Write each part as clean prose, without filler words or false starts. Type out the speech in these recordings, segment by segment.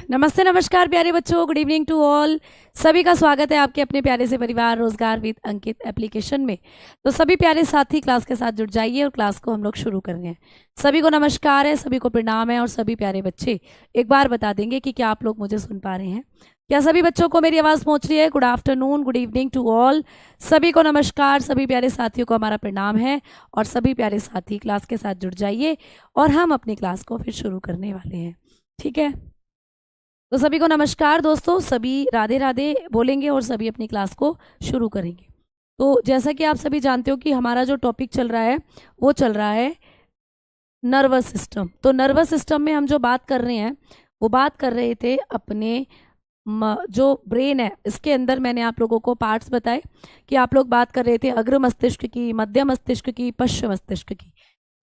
नमस्ते नमस्कार प्यारे बच्चों, गुड इवनिंग टू ऑल। सभी का स्वागत है आपके अपने प्यारे से परिवार रोजगार विद अंकित एप्लीकेशन में। तो सभी प्यारे साथी क्लास के साथ जुड़ जाइए और क्लास को हम लोग शुरू कर रहे हैं। सभी को नमस्कार है, सभी को प्रणाम है और सभी प्यारे बच्चे एक बार बता देंगे कि क्या आप लोग मुझे सुन पा रहे हैं। क्या सभी बच्चों को मेरी आवाज़ पहुंच रही है? Good afternoon, good evening to all. सभी को नमस्कार, सभी प्यारे साथियों को हमारा प्रणाम है और सभी प्यारे साथी क्लास के साथ जुड़ जाइए और हम अपनी क्लास को फिर शुरू करने वाले हैं। ठीक है, तो सभी को नमस्कार दोस्तों, सभी राधे राधे बोलेंगे और सभी अपनी क्लास को शुरू करेंगे। तो जैसा कि आप सभी जानते हो कि हमारा जो टॉपिक चल रहा है वो चल रहा है नर्वस सिस्टम। तो नर्वस सिस्टम में हम जो बात कर रहे हैं वो बात कर रहे थे अपने जो ब्रेन है इसके अंदर। मैंने आप लोगों को पार्ट्स बताए कि आप लोग बात कर रहे थे अग्र मस्तिष्क की, मध्य मस्तिष्क की, पश्चिम मस्तिष्क की।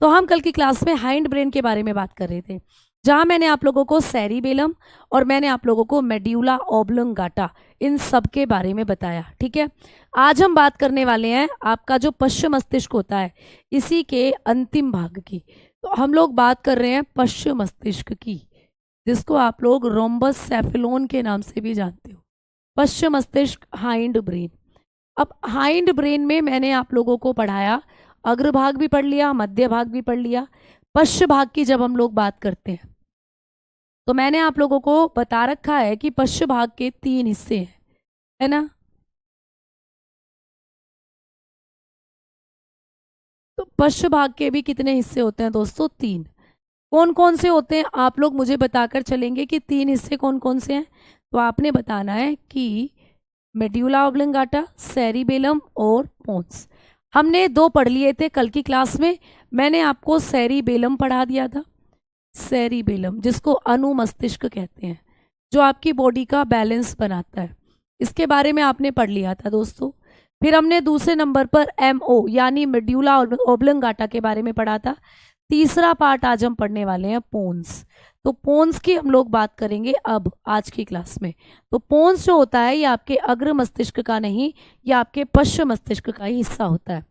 तो हम कल की क्लास में हाइंड ब्रेन के बारे में बात कर रहे थे, जहां मैंने आप लोगों को सेरिबेलम और मैंने आप लोगों को मेड्यूला ऑब्लंगाटा इन सब के बारे में बताया। ठीक है, आज हम बात करने वाले हैं आपका जो पश्चिम मस्तिष्क होता है इसी के अंतिम भाग की। तो हम लोग बात कर रहे हैं पश्चिम मस्तिष्क की, जिसको आप लोग रोम्बस सेफेलोन के नाम से भी जानते हो। पश्चिम मस्तिष्क, हाइंड ब्रेन। अब हाइंड ब्रेन में मैंने आप लोगों को पढ़ाया, अग्रभाग भी पढ़ लिया, मध्य भाग भी पढ़ लिया। पश्चिम भाग की जब हम लोग बात करते हैं तो मैंने आप लोगों को बता रखा है कि पश्चिम भाग के 3 हिस्से हैं, है ना। तो पश्चिम भाग के भी कितने हिस्से होते हैं दोस्तों? 3। कौन कौन से होते हैं आप लोग मुझे बताकर चलेंगे कि 3 हिस्से कौन कौन से हैं। तो आपने बताना है कि मेड्यूला ऑब्लंगाटा, सेरिबेलम और पोन्स। हमने 2 पढ़ लिए थे कल की क्लास में। मैंने आपको सेरिबेलम पढ़ा दिया था, सेरिबेलम जिसको अनुमस्तिष्क कहते हैं, जो आपकी बॉडी का बैलेंस बनाता है। इसके बारे में आपने पढ़ लिया था दोस्तों। फिर हमने दूसरे नंबर पर एमओ यानी मेड्यूला ऑब्लंगाटा के बारे में पढ़ा था। तीसरा पार्ट आज हम पढ़ने वाले हैं पोन्स। तो पोन्स की हम लोग बात करेंगे अब आज की क्लास में। तो पोन्स जो होता है ये आपके अग्र मस्तिष्क का नहीं, ये आपके पश्चिम मस्तिष्क का ही हिस्सा होता है।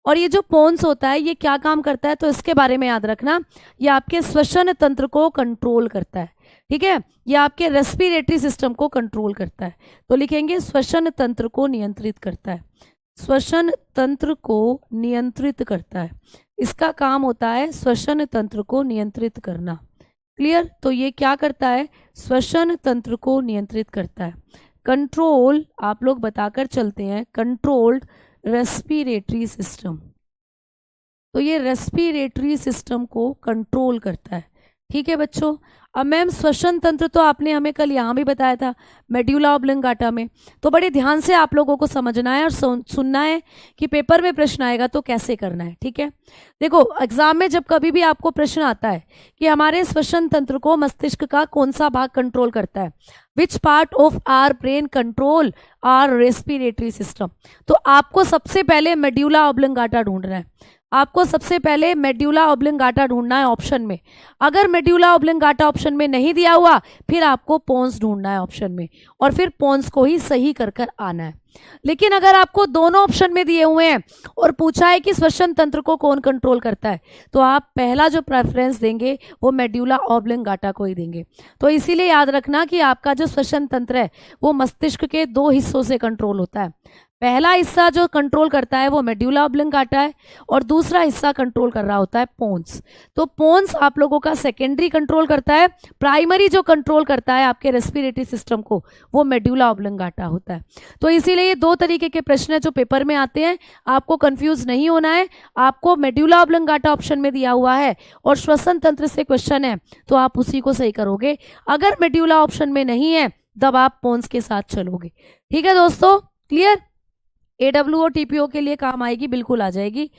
और ये जो पोन्स होता है ये क्या काम करता है तो इसके बारे में याद रखना, ये आपके श्वसन तंत्र को कंट्रोल करता है। ठीक है, ये आपके रेस्पिरेटरी सिस्टम को कंट्रोल करता है। तो लिखेंगे श्वसन तंत्र को नियंत्रित करता है, श्वसन तंत्र को नियंत्रित करता है। इसका काम होता है श्वसन तंत्र को नियंत्रित करना। क्लियर? तो ये क्या करता है? श्वसन तंत्र को नियंत्रित करता है। कंट्रोल, आप लोग बताकर चलते हैं, कंट्रोल्ड रेस्पिरेटरी सिस्टम। तो ये रेस्पिरेटरी सिस्टम को कंट्रोल करता है। ठीक है बच्चों। अब मैम श्वसन तंत्र तो आपने हमें कल यहाँ भी बताया था मेड्यूला ऑब्लंगाटा में। तो बड़े ध्यान से आप लोगों को समझना है और सुनना है कि पेपर में प्रश्न आएगा तो कैसे करना है। ठीक है, देखो एग्जाम में जब कभी भी आपको प्रश्न आता है कि हमारे श्वसन तंत्र को मस्तिष्क का कौन सा भाग कंट्रोल करता है, which part of our brain control our respiratory system, तो आपको सबसे पहले मेड्यूला ऑब्लंगाटा ढूंढना है। आपको सबसे पहले मेड्यूला ऑब्लंगाटा ढूंढना है ऑप्शन में। अगर मेड्यूला ऑब्लंगाटा ऑप्शन में नहीं दिया हुआ फिर आपको पोन्स ढूंढना है ऑप्शन में, और फिर पोन्स को ही सही कर कर आना है। लेकिन अगर आपको दोनों ऑप्शन में दिए हुए हैं और पूछा है कि श्वसन तंत्र को कौन कंट्रोल करता है, तो आप पहला जो प्रेफरेंस देंगे वो मेड्यूला ऑब्लंगाटा को ही देंगे। तो इसीलिए याद रखना कि आपका जो श्वसन तंत्र है वो मस्तिष्क के 2 हिस्सों से कंट्रोल होता है। पहला हिस्सा जो कंट्रोल करता है वो मेड्यूला ऑब्लंगाटा है और दूसरा हिस्सा कंट्रोल कर रहा होता है पोन्स। तो पोन्स आप लोगों का सेकेंडरी कंट्रोल करता है, प्राइमरी जो कंट्रोल करता है आपके रेस्पिरेटरी सिस्टम को वो मेड्यूला ऑब्लंगाटा होता है। तो इसीलिए ये 2 तरीके के प्रश्न है जो पेपर में आते हैं, आपको कंफ्यूज नहीं होना है। आपको मेड्यूला ऑब्लंगाटा ऑप्शन में दिया हुआ है और श्वसन तंत्र से क्वेश्चन है तो आप उसी को सही करोगे। अगर मेड्यूला ऑप्शन में नहीं है तब आप पोन्स के साथ चलोगे। ठीक है दोस्तों, क्लियर? AWO TPO के लिए काम आएगी, बिल्कुल आ जाएगी,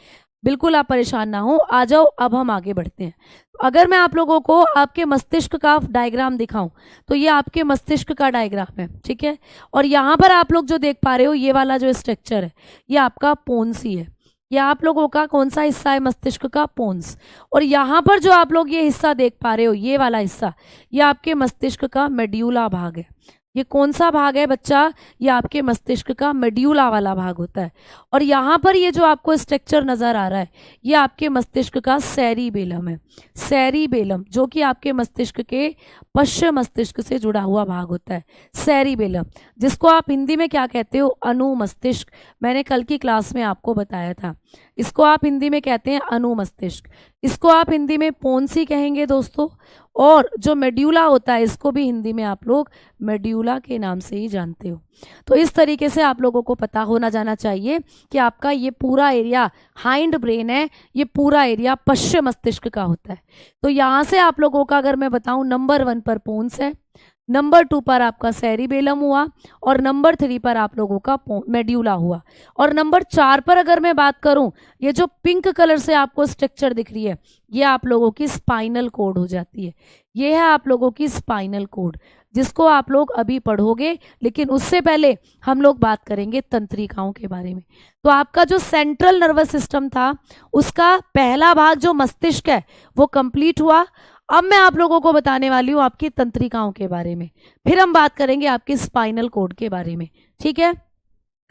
बिल्कुल आप परेशान ना हो। आ जाओ, अब हम आगे बढ़ते हैं। अगर मैं आप लोगों को आपके मस्तिष्क का डायग्राम दिखाऊं तो ये आपके मस्तिष्क का डायग्राम है। ठीक है, और यहाँ पर आप लोग जो देख पा रहे हो ये वाला जो स्ट्रक्चर है ये आपका पोन्स ही है। ये आप लोगों का कौन सा हिस्सा है? मस्तिष्क का पोन्स। और यहाँ पर जो आप लोग ये हिस्सा देख पा रहे हो ये वाला हिस्सा ये आपके मस्तिष्क का मेड्यूला भाग है। ये कौन सा भाग है बच्चा? ये आपके मस्तिष्क का मेड्यूला वाला भाग होता है। और यहाँ पर ये जो आपको स्ट्रक्चर नजर आ रहा है ये आपके मस्तिष्क का सेरिबेलम है। सेरिबेलम जो कि आपके मस्तिष्क के पश्च मस्तिष्क से जुड़ा हुआ भाग होता है, सेरिबेलम, जिसको आप हिंदी में क्या कहते हो? अनुमस्तिष्क। मैंने कल की क्लास में आपको बताया था। इसको आप हिंदी में कहते हैं अनुमस्तिष्क। इसको आप हिंदी में पोंसी कहेंगे दोस्तों। और जो मेड्यूला होता है इसको भी हिंदी में आप लोग मेड्यूला के नाम से ही जानते हो। तो इस तरीके से आप लोगों को पता होना जाना चाहिए कि आपका ये पूरा एरिया हाइंड ब्रेन है, ये पूरा एरिया पश्चिम मस्तिष्क का होता है। तो यहाँ से आप लोगों का अगर मैं बताऊं, नंबर 1 पर पोन्स है, नंबर 2 पर आपका सेरिबेलम हुआ, और नंबर 3 पर आप लोगों का मेड्यूला हुआ, और नंबर 4 पर अगर मैं बात करूं, ये जो पिंक कलर से आपको स्ट्रक्चर दिख रही है ये आप लोगों की स्पाइनल कोड हो जाती है। ये है आप लोगों की स्पाइनल कोड, जिसको आप लोग अभी पढ़ोगे, लेकिन उससे पहले हम लोग बात करेंगे तंत्रिकाओं के बारे में। तो आपका जो सेंट्रल नर्वस सिस्टम था उसका पहला भाग जो मस्तिष्क है वो कंप्लीट हुआ। अब मैं आप लोगों को बताने वाली हूँ आपकी तंत्रिकाओं के बारे में, फिर हम बात करेंगे आपके स्पाइनल कोड के बारे में। ठीक है,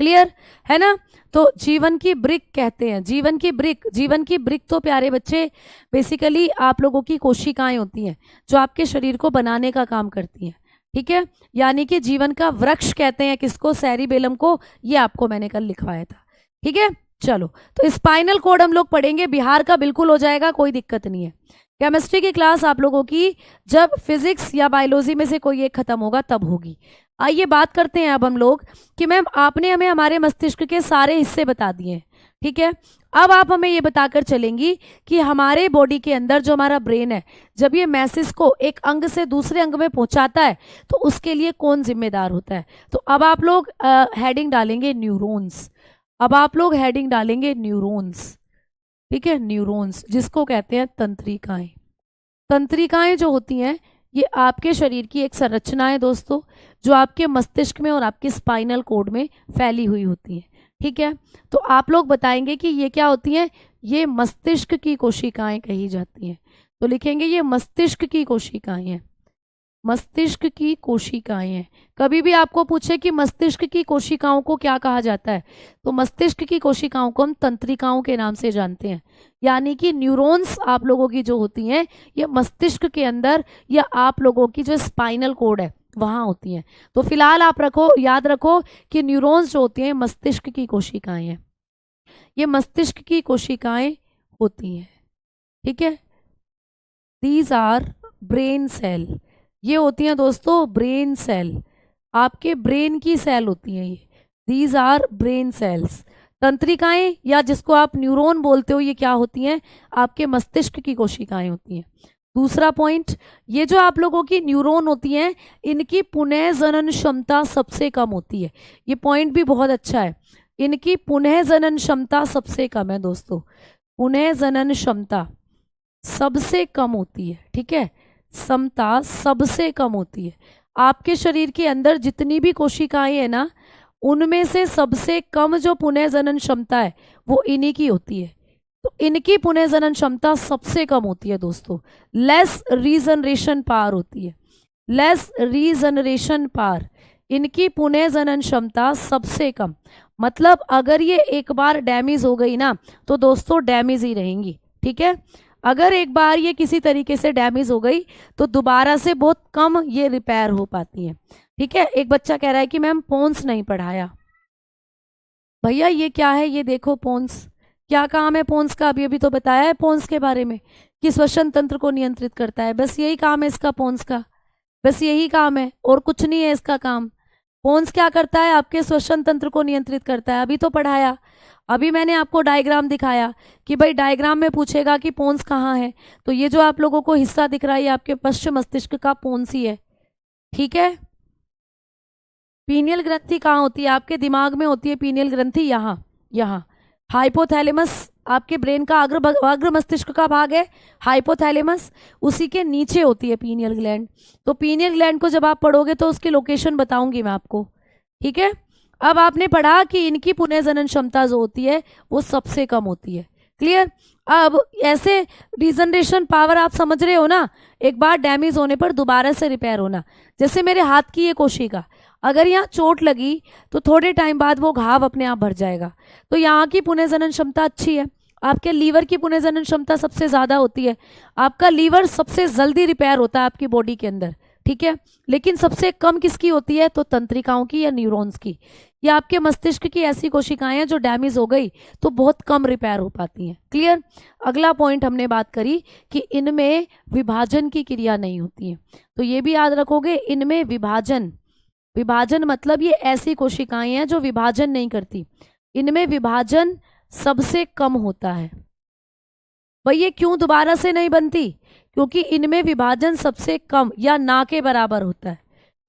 क्लियर है ना? तो जीवन की ब्रिक कहते हैं, जीवन की ब्रिक। जीवन की ब्रिक तो प्यारे बच्चे बेसिकली आप लोगों की कोशिकाएं होती हैं जो आपके शरीर को बनाने का काम करती हैं। ठीक है, यानी कि जीवन का वृक्ष कहते हैं किसको? सेरिबेलम को। ये आपको मैंने कल लिखवाया था। ठीक है, चलो तो स्पाइनल कोड हम लोग पढ़ेंगे, बिहार का बिल्कुल हो जाएगा, कोई दिक्कत नहीं है। केमिस्ट्री की क्लास आप लोगों की जब फिजिक्स या बायोलॉजी में से कोई एक खत्म होगा तब होगी। आइए बात करते हैं अब हम लोग कि मैम आपने हमें हमारे मस्तिष्क के सारे हिस्से बता दिए हैं। ठीक है, अब आप हमें ये बताकर चलेंगी कि हमारे बॉडी के अंदर जो हमारा ब्रेन है, जब ये मैसेज को एक अंग से दूसरे अंग में पहुंचाता है तो उसके लिए कौन जिम्मेदार होता है? तो अब आप लोग हेडिंग डालेंगे न्यूरॉन्स। अब आप लोग हेडिंग डालेंगे न्यूरॉन्स। ठीक है, न्यूरॉन्स जिसको कहते हैं तंत्रिकाएं। तंत्रिकाएं जो होती हैं ये आपके शरीर की एक संरचना है दोस्तों, जो आपके मस्तिष्क में और आपके स्पाइनल कोड में फैली हुई होती है। ठीक है, तो आप लोग बताएंगे कि ये क्या होती हैं? ये मस्तिष्क की कोशिकाएं कही जाती हैं। तो लिखेंगे ये मस्तिष्क की कोशिकाएं हैं, मस्तिष्क की कोशिकाएं हैं। कभी भी आपको पूछे कि मस्तिष्क की कोशिकाओं को क्या कहा जाता है, तो मस्तिष्क की कोशिकाओं को हम तंत्रिकाओं के नाम से जानते हैं। यानी कि न्यूरॉन्स आप लोगों की जो होती हैं ये मस्तिष्क के अंदर या आप लोगों की जो स्पाइनल कोड है वहां होती हैं। तो फिलहाल आप रखो, याद रखो कि न्यूरॉन्स जो होती हैं मस्तिष्क की कोशिकाएं हैं, ये मस्तिष्क की कोशिकाएं होती हैं। ठीक है, दीज आर ब्रेन सेल। ये होती हैं दोस्तों ब्रेन सेल, आपके ब्रेन की सेल होती हैं ये। These are brain cells. तंत्रिकाएं या जिसको आप न्यूरॉन बोलते हो ये क्या होती हैं? आपके मस्तिष्क की कोशिकाएं होती हैं। दूसरा पॉइंट, ये जो आप लोगों की न्यूरॉन होती हैं इनकी पुनः जनन क्षमता सबसे कम होती है। ये पॉइंट भी बहुत अच्छा है, इनकी पुनः जनन क्षमता सबसे कम है दोस्तों। पुनः जनन क्षमता सबसे कम होती है। ठीक है, क्षमता सबसे कम होती है। आपके शरीर के अंदर जितनी भी कोशिकाएं हैं ना उनमें से सबसे कम जो पुनः जनन क्षमता है वो इन्हीं की होती है। तो इनकी पुनः जनन क्षमता सबसे कम होती है दोस्तों। लेस रीजनरेशन पावर होती है, लेस रीजनरेशन पावर, इनकी पुनः जनन क्षमता सबसे कम। मतलब अगर ये एक बार डैमेज हो गई ना तो दोस्तों डैमेज ही रहेंगी। ठीक है, अगर एक बार ये किसी तरीके से डैमेज हो गई तो दोबारा से बहुत कम ये रिपेयर हो पाती है। ठीक है, एक बच्चा कह रहा है कि मैम पोन्स नहीं पढ़ाया। भैया ये क्या है? ये देखो पोन्स, क्या काम है पोन्स का? अभी तो बताया है पोन्स के बारे में कि श्वसन तंत्र को नियंत्रित करता है। बस यही काम है इसका, पोन्स का बस यही काम है और कुछ नहीं है इसका काम। पोन्स क्या करता है? आपके श्वसन तंत्र को नियंत्रित करता है। अभी तो पढ़ाया, अभी मैंने आपको डायग्राम दिखाया कि भाई डायग्राम में पूछेगा कि पोन्स कहाँ है, तो ये जो आप लोगों को हिस्सा दिख रहा है ये आपके पश्चिम मस्तिष्क का पोन्स ही है। ठीक है, पीनियल ग्रंथि कहाँ होती है? आपके दिमाग में होती है पीनियल ग्रंथि, यहाँ यहाँ। हाइपोथैलेमस आपके ब्रेन का अग्र मस्तिष्क का भाग है, हाइपोथैलेमस, उसी के नीचे होती है पीनियल ग्लैंड। तो पीनियल ग्लैंड को जब आप पढ़ोगे तो उसकी लोकेशन बताऊंगी मैं आपको। ठीक है, अब आपने पढ़ा कि इनकी पुनः जनन क्षमता जो होती है वो सबसे कम होती है। क्लियर। अब ऐसे रीजनरेशन पावर आप समझ रहे हो ना, एक बार डैमेज होने पर दोबारा से रिपेयर होना। जैसे मेरे हाथ की ये कोशिका, अगर यहाँ चोट लगी तो थोड़े टाइम बाद वो घाव अपने आप भर जाएगा। तो यहाँ की पुनर्जनन क्षमता अच्छी है। आपके लीवर की पुनर्जनन क्षमता सबसे ज़्यादा होती है। आपका लीवर सबसे जल्दी रिपेयर होता है आपकी बॉडी के अंदर, ठीक है। लेकिन सबसे कम किसकी होती है, तो तंत्रिकाओं की या न्यूरॉन्स की, या आपके मस्तिष्क की ऐसी कोशिकाएं हैं जो डैमेज हो गई तो बहुत कम रिपेयर हो पाती हैं। क्लियर। अगला पॉइंट हमने बात करी कि इनमें विभाजन की क्रिया नहीं होती है, तो ये भी याद रखोगे, इनमें विभाजन, विभाजन मतलब ये ऐसी कोशिकाएं हैं जो विभाजन नहीं करती, इनमें विभाजन सबसे कम होता है। भाई ये क्यों दोबारा से नहीं बनती, क्योंकि इनमें विभाजन सबसे कम या ना के बराबर होता है,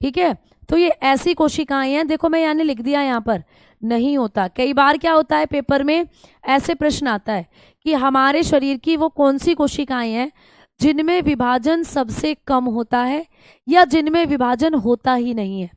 ठीक है। तो ये ऐसी कोशिकाएं हैं, देखो मैं यानी लिख दिया यहाँ पर, नहीं होता। कई बार क्या होता है पेपर में ऐसे प्रश्न आता है कि हमारे शरीर की वो कौन सी कोशिकाएं हैं जिनमें विभाजन सबसे कम होता है या जिनमें विभाजन होता ही नहीं है।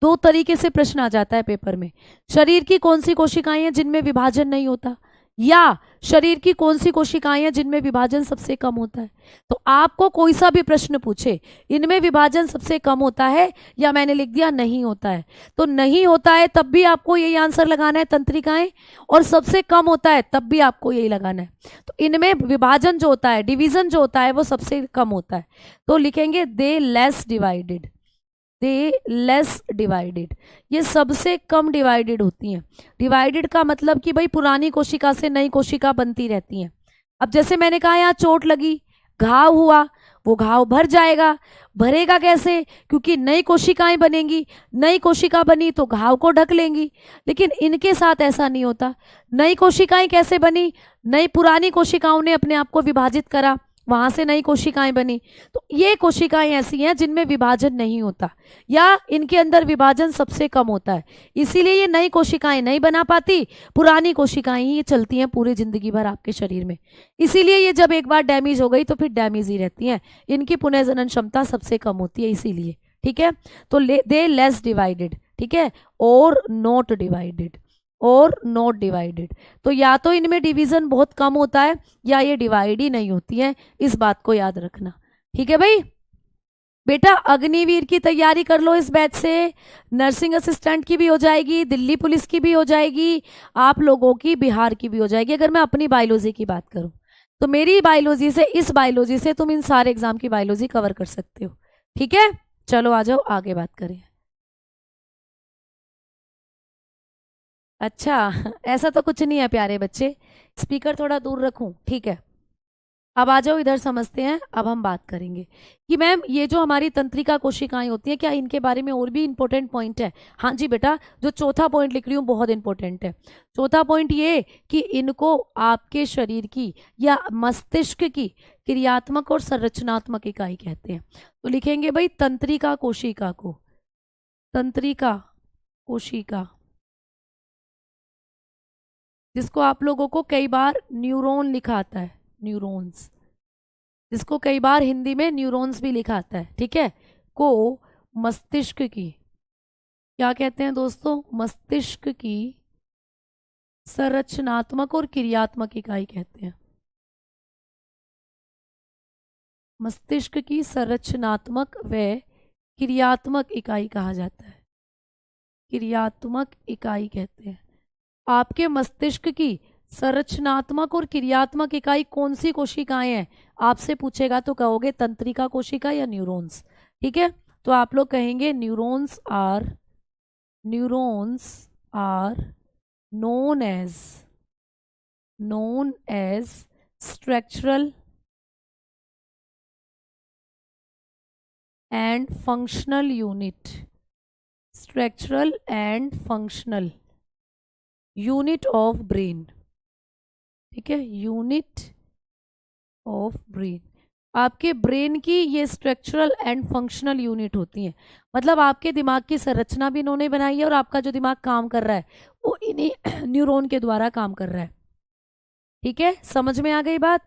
दो तरीके से प्रश्न आ जाता है पेपर में, शरीर की कौन सी कोशिकाएं हैं जिनमें विभाजन नहीं होता, या शरीर की कौन सी कोशिकाएं हैं जिनमें विभाजन सबसे कम होता है। तो आपको कोई सा भी प्रश्न पूछे, इनमें विभाजन सबसे कम होता है या मैंने लिख दिया नहीं होता है, तो नहीं होता है तब भी आपको यही आंसर लगाना है तंत्रिकाएं, और सबसे कम होता है तब भी आपको यही लगाना है। तो इनमें विभाजन जो होता है, डिवीजन जो होता है, वो सबसे कम होता है, तो लिखेंगे दे लेस डिवाइडेड, दे लेस डिवाइडेड, ये सबसे कम डिवाइडेड होती हैं। डिवाइडेड का मतलब कि भाई पुरानी कोशिका से नई कोशिका बनती रहती हैं। अब जैसे मैंने कहा यहाँ चोट लगी, घाव हुआ, वो घाव भर जाएगा। भरेगा कैसे, क्योंकि नई कोशिकाएं बनेंगी, नई कोशिका बनी तो घाव को ढक लेंगी। लेकिन इनके साथ ऐसा नहीं होता। नई कोशिकाएं कैसे बनी, नई पुरानी कोशिकाओं ने अपने आप को विभाजित करा, वहां से नई कोशिकाएं बनी। तो ये कोशिकाएं ऐसी हैं जिनमें विभाजन नहीं होता या इनके अंदर विभाजन सबसे कम होता है, इसीलिए ये नई कोशिकाएं नहीं बना पाती, पुरानी कोशिकाएं ही ये चलती हैं पूरी जिंदगी भर आपके शरीर में। इसीलिए ये जब एक बार डैमेज हो गई तो फिर डैमेज ही रहती हैं, इनकी पुनर्जनन क्षमता सबसे कम होती है इसीलिए, ठीक है। तो दे लेस डिवाइडेड, ठीक है, और नॉट डिवाइडेड, और नॉट डिवाइडेड। तो या तो इनमें डिवीजन बहुत कम होता है या ये डिवाइड ही नहीं होती है, इस बात को याद रखना, ठीक है भाई। बेटा अग्निवीर की तैयारी कर लो इस बैच से, नर्सिंग असिस्टेंट की भी हो जाएगी, दिल्ली पुलिस की भी हो जाएगी, आप लोगों की बिहार की भी हो जाएगी। अगर मैं अपनी बायोलॉजी की बात करूं तो मेरी बायोलॉजी से, इस बायोलॉजी से तुम इन सारे एग्जाम की बायोलॉजी कवर कर सकते हो, ठीक है। चलो आ जाओ आगे बात करें। अच्छा ऐसा तो कुछ नहीं है प्यारे बच्चे, स्पीकर थोड़ा दूर रखूं, ठीक है। अब आ जाओ इधर, समझते हैं। अब हम बात करेंगे कि मैम ये जो हमारी तंत्रिका कोशिकाएं होती हैं, क्या इनके बारे में और भी इंपॉर्टेंट पॉइंट है। हाँ जी बेटा, जो चौथा पॉइंट लिख रही हूँ बहुत इंपॉर्टेंट है। चौथा पॉइंट ये कि इनको आपके शरीर की या मस्तिष्क की क्रियात्मक और संरचनात्मक इकाई कहते हैं। तो लिखेंगे भाई तंत्रिका कोशिका को, तंत्रिका कोशिका, जिसको आप लोगों को कई बार न्यूरॉन लिखा आता है, न्यूरॉन्स, जिसको कई बार हिंदी में न्यूरॉन्स भी लिखा आता है, ठीक है, को मस्तिष्क की क्या कहते हैं दोस्तों, मस्तिष्क की संरचनात्मक और क्रियात्मक इकाई कहते हैं। मस्तिष्क की संरचनात्मक व क्रियात्मक इकाई कहा जाता है, क्रियात्मक इकाई कहते हैं। आपके मस्तिष्क की संरचनात्मक और क्रियात्मक इकाई कौन सी कोशिकाएं हैं, आपसे पूछेगा तो कहोगे तंत्रिका कोशिका या न्यूरॉन्स, ठीक है। तो आप लोग कहेंगे neurons are known as structural and functional unit, structural and functional unit of brain, ठीक है, यूनिट ऑफ ब्रेन। आपके ब्रेन की ये स्ट्रक्चरल एंड फंक्शनल यूनिट होती हैं, मतलब आपके दिमाग की संरचना भी इन्होंने बनाई है और आपका जो दिमाग काम कर रहा है वो इन्हीं न्यूरॉन के द्वारा काम कर रहा है, ठीक है। समझ में आ गई बात।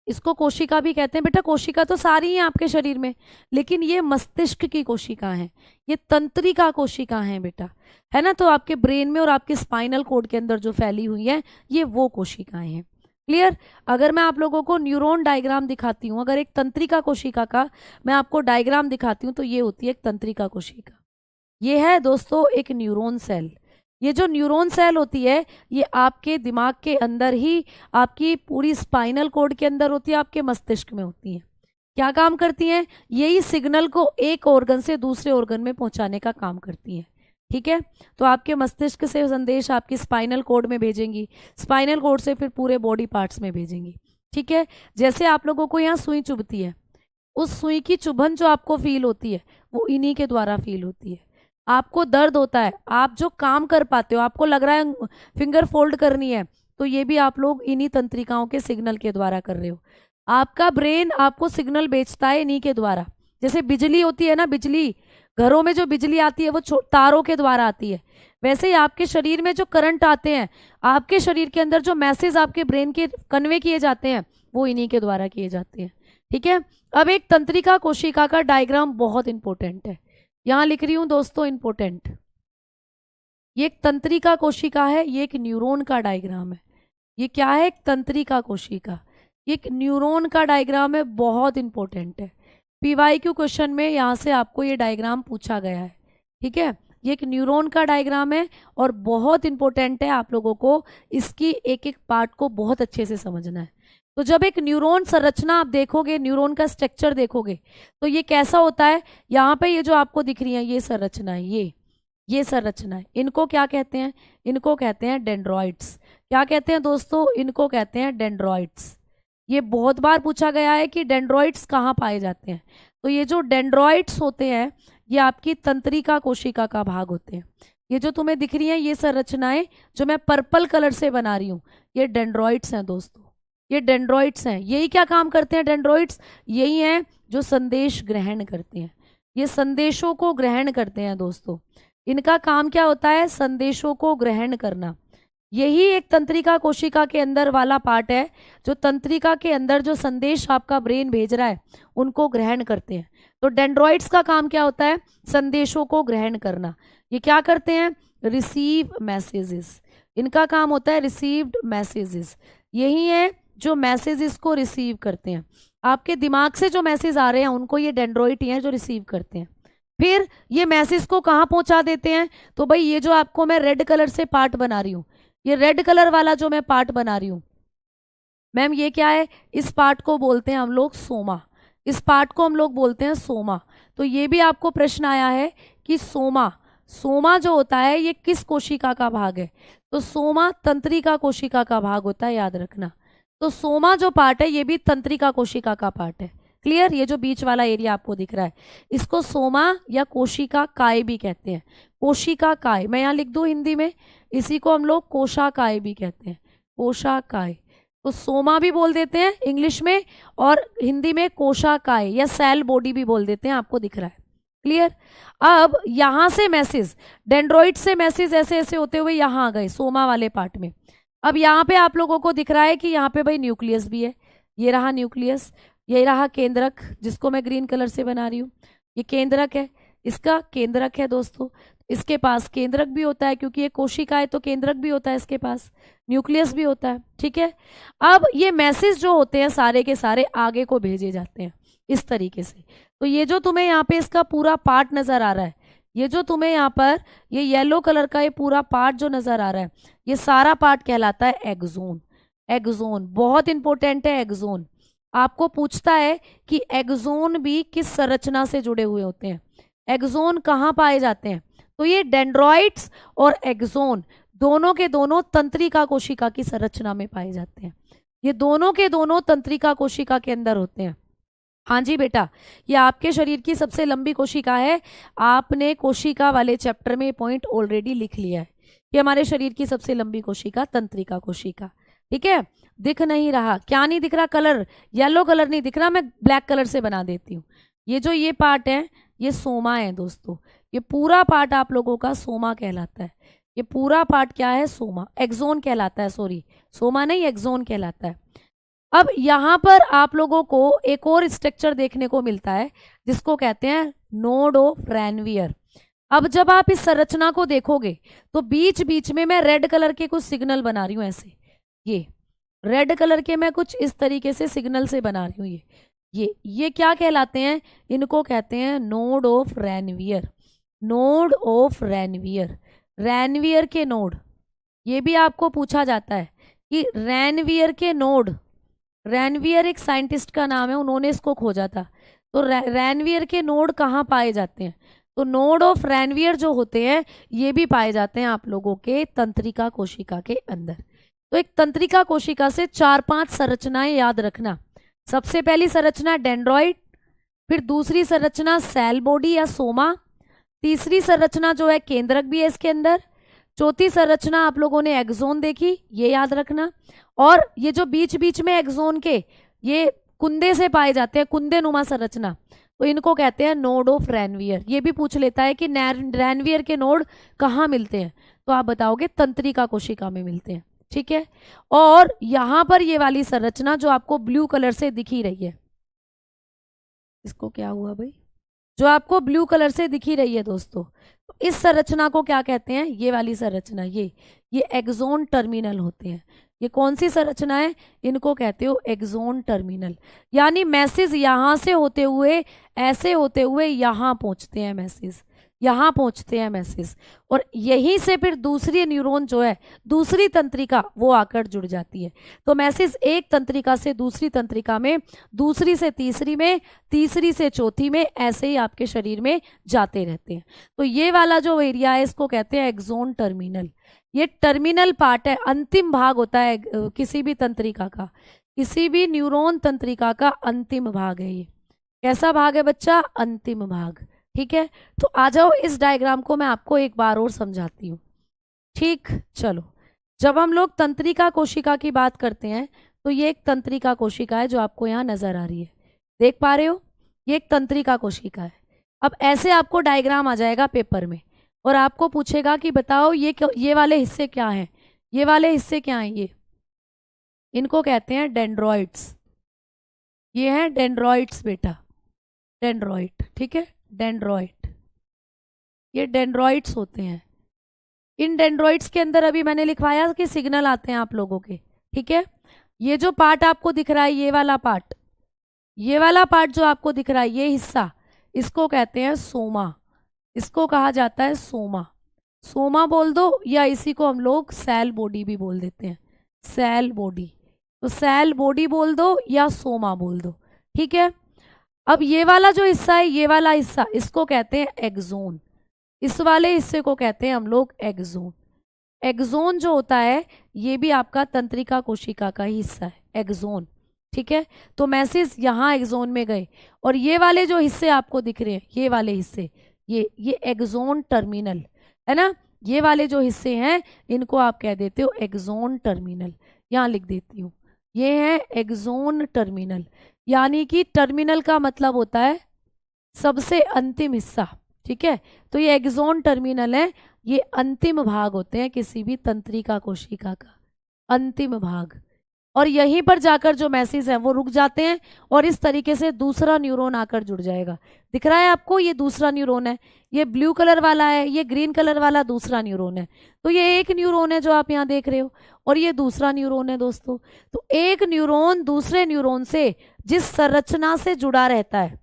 इसको कोशिका भी कहते हैं। बेटा कोशिका तो सारी हैं आपके शरीर में, लेकिन ये मस्तिष्क की कोशिका हैं, ये तंत्रिका कोशिका हैं बेटा, है ना। तो आपके ब्रेन में और आपके स्पाइनल कोड के अंदर जो फैली हुई है ये वो कोशिकाएं हैं। क्लियर। अगर मैं आप लोगों को न्यूरॉन डायग्राम दिखाती हूँ, अगर एक तंत्रिका कोशिका का मैं आपको डायग्राम दिखाती हूँ, तो ये होती है एक तंत्रिका कोशिका। ये है दोस्तों एक न्यूरॉन सेल। ये जो न्यूरॉन सेल होती है ये आपके दिमाग के अंदर ही, आपकी पूरी स्पाइनल कोड के अंदर होती है, आपके मस्तिष्क में होती है। क्या काम करती हैं? यही सिग्नल को एक ऑर्गन से दूसरे ऑर्गन में पहुंचाने का काम करती हैं। ठीक है। तो आपके मस्तिष्क से संदेश आपकी स्पाइनल कोड में भेजेंगी, स्पाइनल कोड से फिर पूरे बॉडी पार्ट्स में भेजेंगी। ठीक है। जैसे आप लोगों को यहाँ सुई चुभती है, उस सुई की चुभन जो आपको फील होती है वो इन्हीं के द्वारा फील होती है। आपको दर्द होता है, आप जो काम कर पाते हो, आपको लग रहा है फिंगर फोल्ड करनी है, तो ये भी आप लोग इन्हीं तंत्रिकाओं के सिग्नल के द्वारा कर रहे हो। आपका ब्रेन आपको सिग्नल भेजता है इन्हीं के द्वारा। जैसे बिजली होती है ना, बिजली, घरों में जो बिजली आती है वो तारों के द्वारा आती है। वैसे ही आपके शरीर में जो करंट आते हैं, आपके शरीर के अंदर जो मैसेज आपके ब्रेन के कन्वे किए जाते हैं, वो इन्हीं के द्वारा किए जाते हैं। ठीक है। अब एक तंत्रिका कोशिका का डायग्राम बहुत इंपॉर्टेंट है, यहां लिख रही हूं दोस्तों, इंपॉर्टेंट। ये एक तंत्रिका कोशिका है, ये एक न्यूरॉन का डायग्राम है। ये क्या है? एक तंत्रिका कोशिका, ये एक न्यूरॉन का डायग्राम है, बहुत इंपॉर्टेंट है। पीवाईक्यू क्वेश्चन में यहां से आपको ये डायग्राम पूछा गया है। ठीक है। ये एक न्यूरॉन का डायग्राम है और बहुत इंपॉर्टेंट है, आप लोगों को इसकी एक एक पार्ट को बहुत अच्छे से समझना है। तो जब एक न्यूरॉन संरचना आप देखोगे, न्यूरॉन का स्ट्रक्चर देखोगे, तो ये कैसा होता है? यहाँ पे ये जो आपको दिख रही है ये संरचना है, ये संरचना है। इनको क्या कहते हैं? इनको कहते हैं डेंड्रॉइड्स। क्या कहते हैं दोस्तों? इनको कहते हैं डेंड्रॉइड्स। ये बहुत बार पूछा गया है कि डेंड्रॉइड्स कहाँ पाए जाते हैं। तो ये जो डेंड्रॉइड्स होते हैं ये आपकी तंत्रिका कोशिका का भाग होते हैं। ये जो तुम्हें दिख रही है ये संरचनाएं जो मैं पर्पल कलर से बना रही हूँ, ये डेंड्रॉइड्स हैं दोस्तों, ये डेंड्रॉइड्स हैं। यही क्या काम करते हैं डेंड्रॉइड्स? यही हैं जो संदेश ग्रहण करते हैं, ये संदेशों को ग्रहण करते हैं दोस्तों। इनका काम क्या होता है? संदेशों को ग्रहण करना। यही एक तंत्रिका कोशिका के अंदर वाला पार्ट है जो तंत्रिका के अंदर जो संदेश आपका ब्रेन भेज रहा है उनको ग्रहण करते हैं। तो डेंड्रॉइड्स का काम क्या होता है? संदेशों को ग्रहण करना। ये क्या करते हैं? Receive messages. इनका काम होता है रिसीव्ड मैसेजेस। यही है जो मैसेजेस को रिसीव करते हैं। आपके दिमाग से जो मैसेज आ रहे हैं उनको ये डेंड्रॉइड ही हैं जो रिसीव करते हैं। फिर ये मैसेज को कहाँ पहुंचा देते हैं? तो भाई ये जो आपको मैं रेड कलर से पार्ट बना रही हूँ, ये रेड कलर वाला जो मैं पार्ट बना रही हूँ मैम, ये क्या है? इस पार्ट को बोलते हैं हम लोग सोमा। इस पार्ट को हम लोग बोलते हैं सोमा। तो ये भी आपको प्रश्न आया है कि सोमा जो होता है ये किस कोशिका का भाग है? तो सोमा तंत्रिका कोशिका का भाग होता है, याद रखना। तो सोमा जो पार्ट है ये भी तंत्रिका कोशिका का पार्ट है। क्लियर। ये जो बीच वाला एरिया आपको दिख रहा है इसको सोमा या कोशिका काय भी कहते हैं। कोशिका काय मैं यहाँ लिख दूं हिंदी में, इसी को हम लोग कोशाकाय भी कहते हैं, कोशाकाय। तो सोमा भी बोल देते हैं इंग्लिश में और हिंदी में कोशाकाय या सेल बॉडी भी बोल देते हैं, आपको दिख रहा है। क्लियर। अब यहां से मैसेज, डेंड्रॉइड से मैसेज ऐसे ऐसे होते हुए यहां आ गए सोमा वाले पार्ट में। अब यहाँ पे आप लोगों को दिख रहा है कि यहाँ पे भाई न्यूक्लियस भी है, ये रहा न्यूक्लियस, ये रहा केंद्रक जिसको मैं ग्रीन कलर से बना रही हूँ, ये केंद्रक है, इसका केंद्रक है दोस्तों। इसके पास केंद्रक भी होता है क्योंकि ये कोशिका है तो केंद्रक भी होता है, इसके पास न्यूक्लियस भी होता है। ठीक है। अब ये मैसेज जो होते हैं सारे के सारे आगे को भेजे जाते हैं इस तरीके से। तो ये जो तुम्हें यहाँ पे इसका पूरा पार्ट नजर आ रहा है, ये जो तुम्हें यहाँ पर ये येलो कलर का ये पूरा पार्ट जो नजर आ रहा है, ये सारा पार्ट कहलाता है एक्सोन। एक्सोन बहुत इंपॉर्टेंट है। एक्सोन आपको पूछता है कि एक्सोन भी किस संरचना से जुड़े हुए होते हैं, एक्सोन कहाँ पाए जाते हैं? तो ये डेंड्रॉइड्स और एक्सोन दोनों के दोनों तंत्रिका कोशिका की संरचना में पाए जाते हैं। ये दोनों के दोनों तंत्रिका कोशिका के अंदर होते हैं। हाँ जी बेटा, ये आपके शरीर की सबसे लंबी कोशिका है। आपने कोशिका वाले चैप्टर में पॉइंट ऑलरेडी लिख लिया है कि हमारे शरीर की सबसे लंबी कोशिका तंत्रिका कोशिका। ठीक है। दिख नहीं रहा? क्या नहीं दिख रहा? कलर येलो कलर नहीं दिख रहा, मैं ब्लैक कलर से बना देती हूँ। ये जो ये पार्ट है ये सोमा है दोस्तों, ये पूरा पार्ट आप लोगों का सोमा कहलाता है। ये पूरा पार्ट क्या है? सोमा, एक्सोन कहलाता है, सॉरी सोमा नहीं एक्सोन कहलाता है। अब यहाँ पर आप लोगों को एक और स्ट्रक्चर देखने को मिलता है जिसको कहते हैं नोड ऑफ रैनवियर। अब जब आप इस संरचना को देखोगे तो बीच बीच में मैं रेड कलर के कुछ सिग्नल बना रही हूँ ऐसे, ये रेड कलर के मैं कुछ इस तरीके से सिग्नल से बना रही हूँ। ये क्या कहलाते हैं? इनको कहते हैं node of Ranvier. Node of Ranvier, Ranvier के नोड। ये भी आपको पूछा जाता है कि रैनवियर के नोड, रैनवियर एक साइंटिस्ट का नाम है, उन्होंने इसको खोजा था। तो रैनवियर के नोड कहाँ पाए जाते हैं? तो नोड ऑफ रैनवियर जो होते हैं ये भी पाए जाते हैं आप लोगों के तंत्रिका कोशिका के अंदर। तो एक तंत्रिका कोशिका से 4-5 संरचनाएं याद रखना। सबसे पहली संरचना डेंड्रॉइड, फिर दूसरी संरचना सेल बॉडी या सोमा, तीसरी संरचना जो है केंद्रक भी है इसके अंदर, चौथी संरचना आप लोगों ने एक्सोन देखी, ये याद रखना। और ये जो बीच बीच में एक्सोन के ये कुंदे से पाए जाते हैं, कुंदे नुमा संरचना, तो इनको कहते हैं नोड ऑफ रैनवियर। ये भी पूछ लेता है कि रैनवियर के नोड कहाँ मिलते हैं, तो आप बताओगे तंत्रिका कोशिका में मिलते हैं, ठीक है। और यहां पर ये वाली संरचना जो आपको ब्लू कलर से दिखी रही है, इसको क्या हुआ भाई, जो आपको ब्लू कलर से दिखी रही है दोस्तों, तो इस संरचना को क्या कहते हैं? ये वाली संरचना, ये एक्सोन टर्मिनल होते हैं। ये कौन सी संरचना है? इनको कहते हो एक्सोन टर्मिनल। यानी मैसेज यहां से होते हुए, ऐसे होते हुए यहां पहुंचते हैं मैसेज, यहां पहुंचते हैं मैसेज, और यहीं से फिर दूसरी न्यूरॉन जो है, दूसरी तंत्रिका, वो आकर जुड़ जाती है। तो मैसेज एक तंत्रिका से दूसरी तंत्रिका में, दूसरी से तीसरी में, तीसरी से चौथी में, ऐसे ही आपके शरीर में जाते रहते हैं। तो ये वाला जो एरिया है इसको कहते हैं एक्सोन टर्मिनल। ये टर्मिनल पार्ट है, अंतिम भाग होता है किसी भी तंत्रिका का, किसी भी न्यूरॉन तंत्रिका का अंतिम भाग है ये। कैसा भाग है बच्चा? अंतिम भाग, ठीक है। तो आ जाओ, इस डायग्राम को मैं आपको एक बार और समझाती हूँ, ठीक। चलो, जब हम लोग तंत्रिका कोशिका की बात करते हैं तो ये एक तंत्रिका कोशिका है जो आपको यहाँ नजर आ रही है, देख पा रहे हो? ये एक तंत्रिका कोशिका है। अब ऐसे आपको डायग्राम आ जाएगा पेपर में और आपको पूछेगा कि बताओ ये वाले हिस्से क्या हैं, ये वाले हिस्से क्या हैं? ये इनको कहते हैं डेंड्रॉइड्स। ये हैं डेंड्रॉइड्स बेटा, डेंड्रॉइड, ठीक है, डेंड्रॉइड। ये डेंड्रॉइड्स होते हैं। इन डेंड्रॉइड्स के अंदर अभी मैंने लिखवाया कि सिग्नल आते हैं आप लोगों के, ठीक है। ये जो पार्ट आपको दिख रहा है, ये वाला पार्ट, ये वाला पार्ट जो आपको दिख रहा है, ये हिस्सा, इसको कहते हैं सोमा। इसको कहा जाता है सोमा। सोमा बोल दो, या इसी को हम लोग सेल बॉडी भी बोल देते हैं, सेल बॉडी। तो सेल बॉडी बोल दो या सोमा बोल दो, ठीक है। अब ये वाला जो हिस्सा है, ये वाला हिस्सा, इसको कहते हैं एक्सोन। इस वाले हिस्से को कहते हैं हम लोग एक्सोन। एक्सोन जो होता है ये भी आपका तंत्रिका कोशिका का ही हिस्सा है, एक्सोन, ठीक है। तो मैसेज यहाँ एक्सोन में गए, और ये वाले जो हिस्से आपको दिख रहे हैं, ये वाले हिस्से, ये एक्सोन टर्मिनल है ना। ये वाले जो हिस्से हैं इनको आप कह देते हो एक्सोन टर्मिनल। यहाँ लिख देती हूँ, ये है एक्सोन टर्मिनल। यानी कि टर्मिनल का मतलब होता है सबसे अंतिम हिस्सा, ठीक है। तो ये एक्सोन टर्मिनल है, ये अंतिम भाग होते हैं किसी भी तंत्रिका कोशिका का, अंतिम भाग। और यहीं पर जाकर जो मैसेज है वो रुक जाते हैं, और इस तरीके से दूसरा न्यूरॉन आकर जुड़ जाएगा। दिख रहा है आपको? ये दूसरा न्यूरॉन है, ये ब्लू कलर वाला है, ये ग्रीन कलर वाला दूसरा न्यूरॉन है। तो ये एक न्यूरॉन है जो आप यहाँ देख रहे हो, और ये दूसरा न्यूरॉन है दोस्तों। तो एक न्यूरॉन दूसरे न्यूरॉन से जिस संरचना से जुड़ा रहता है,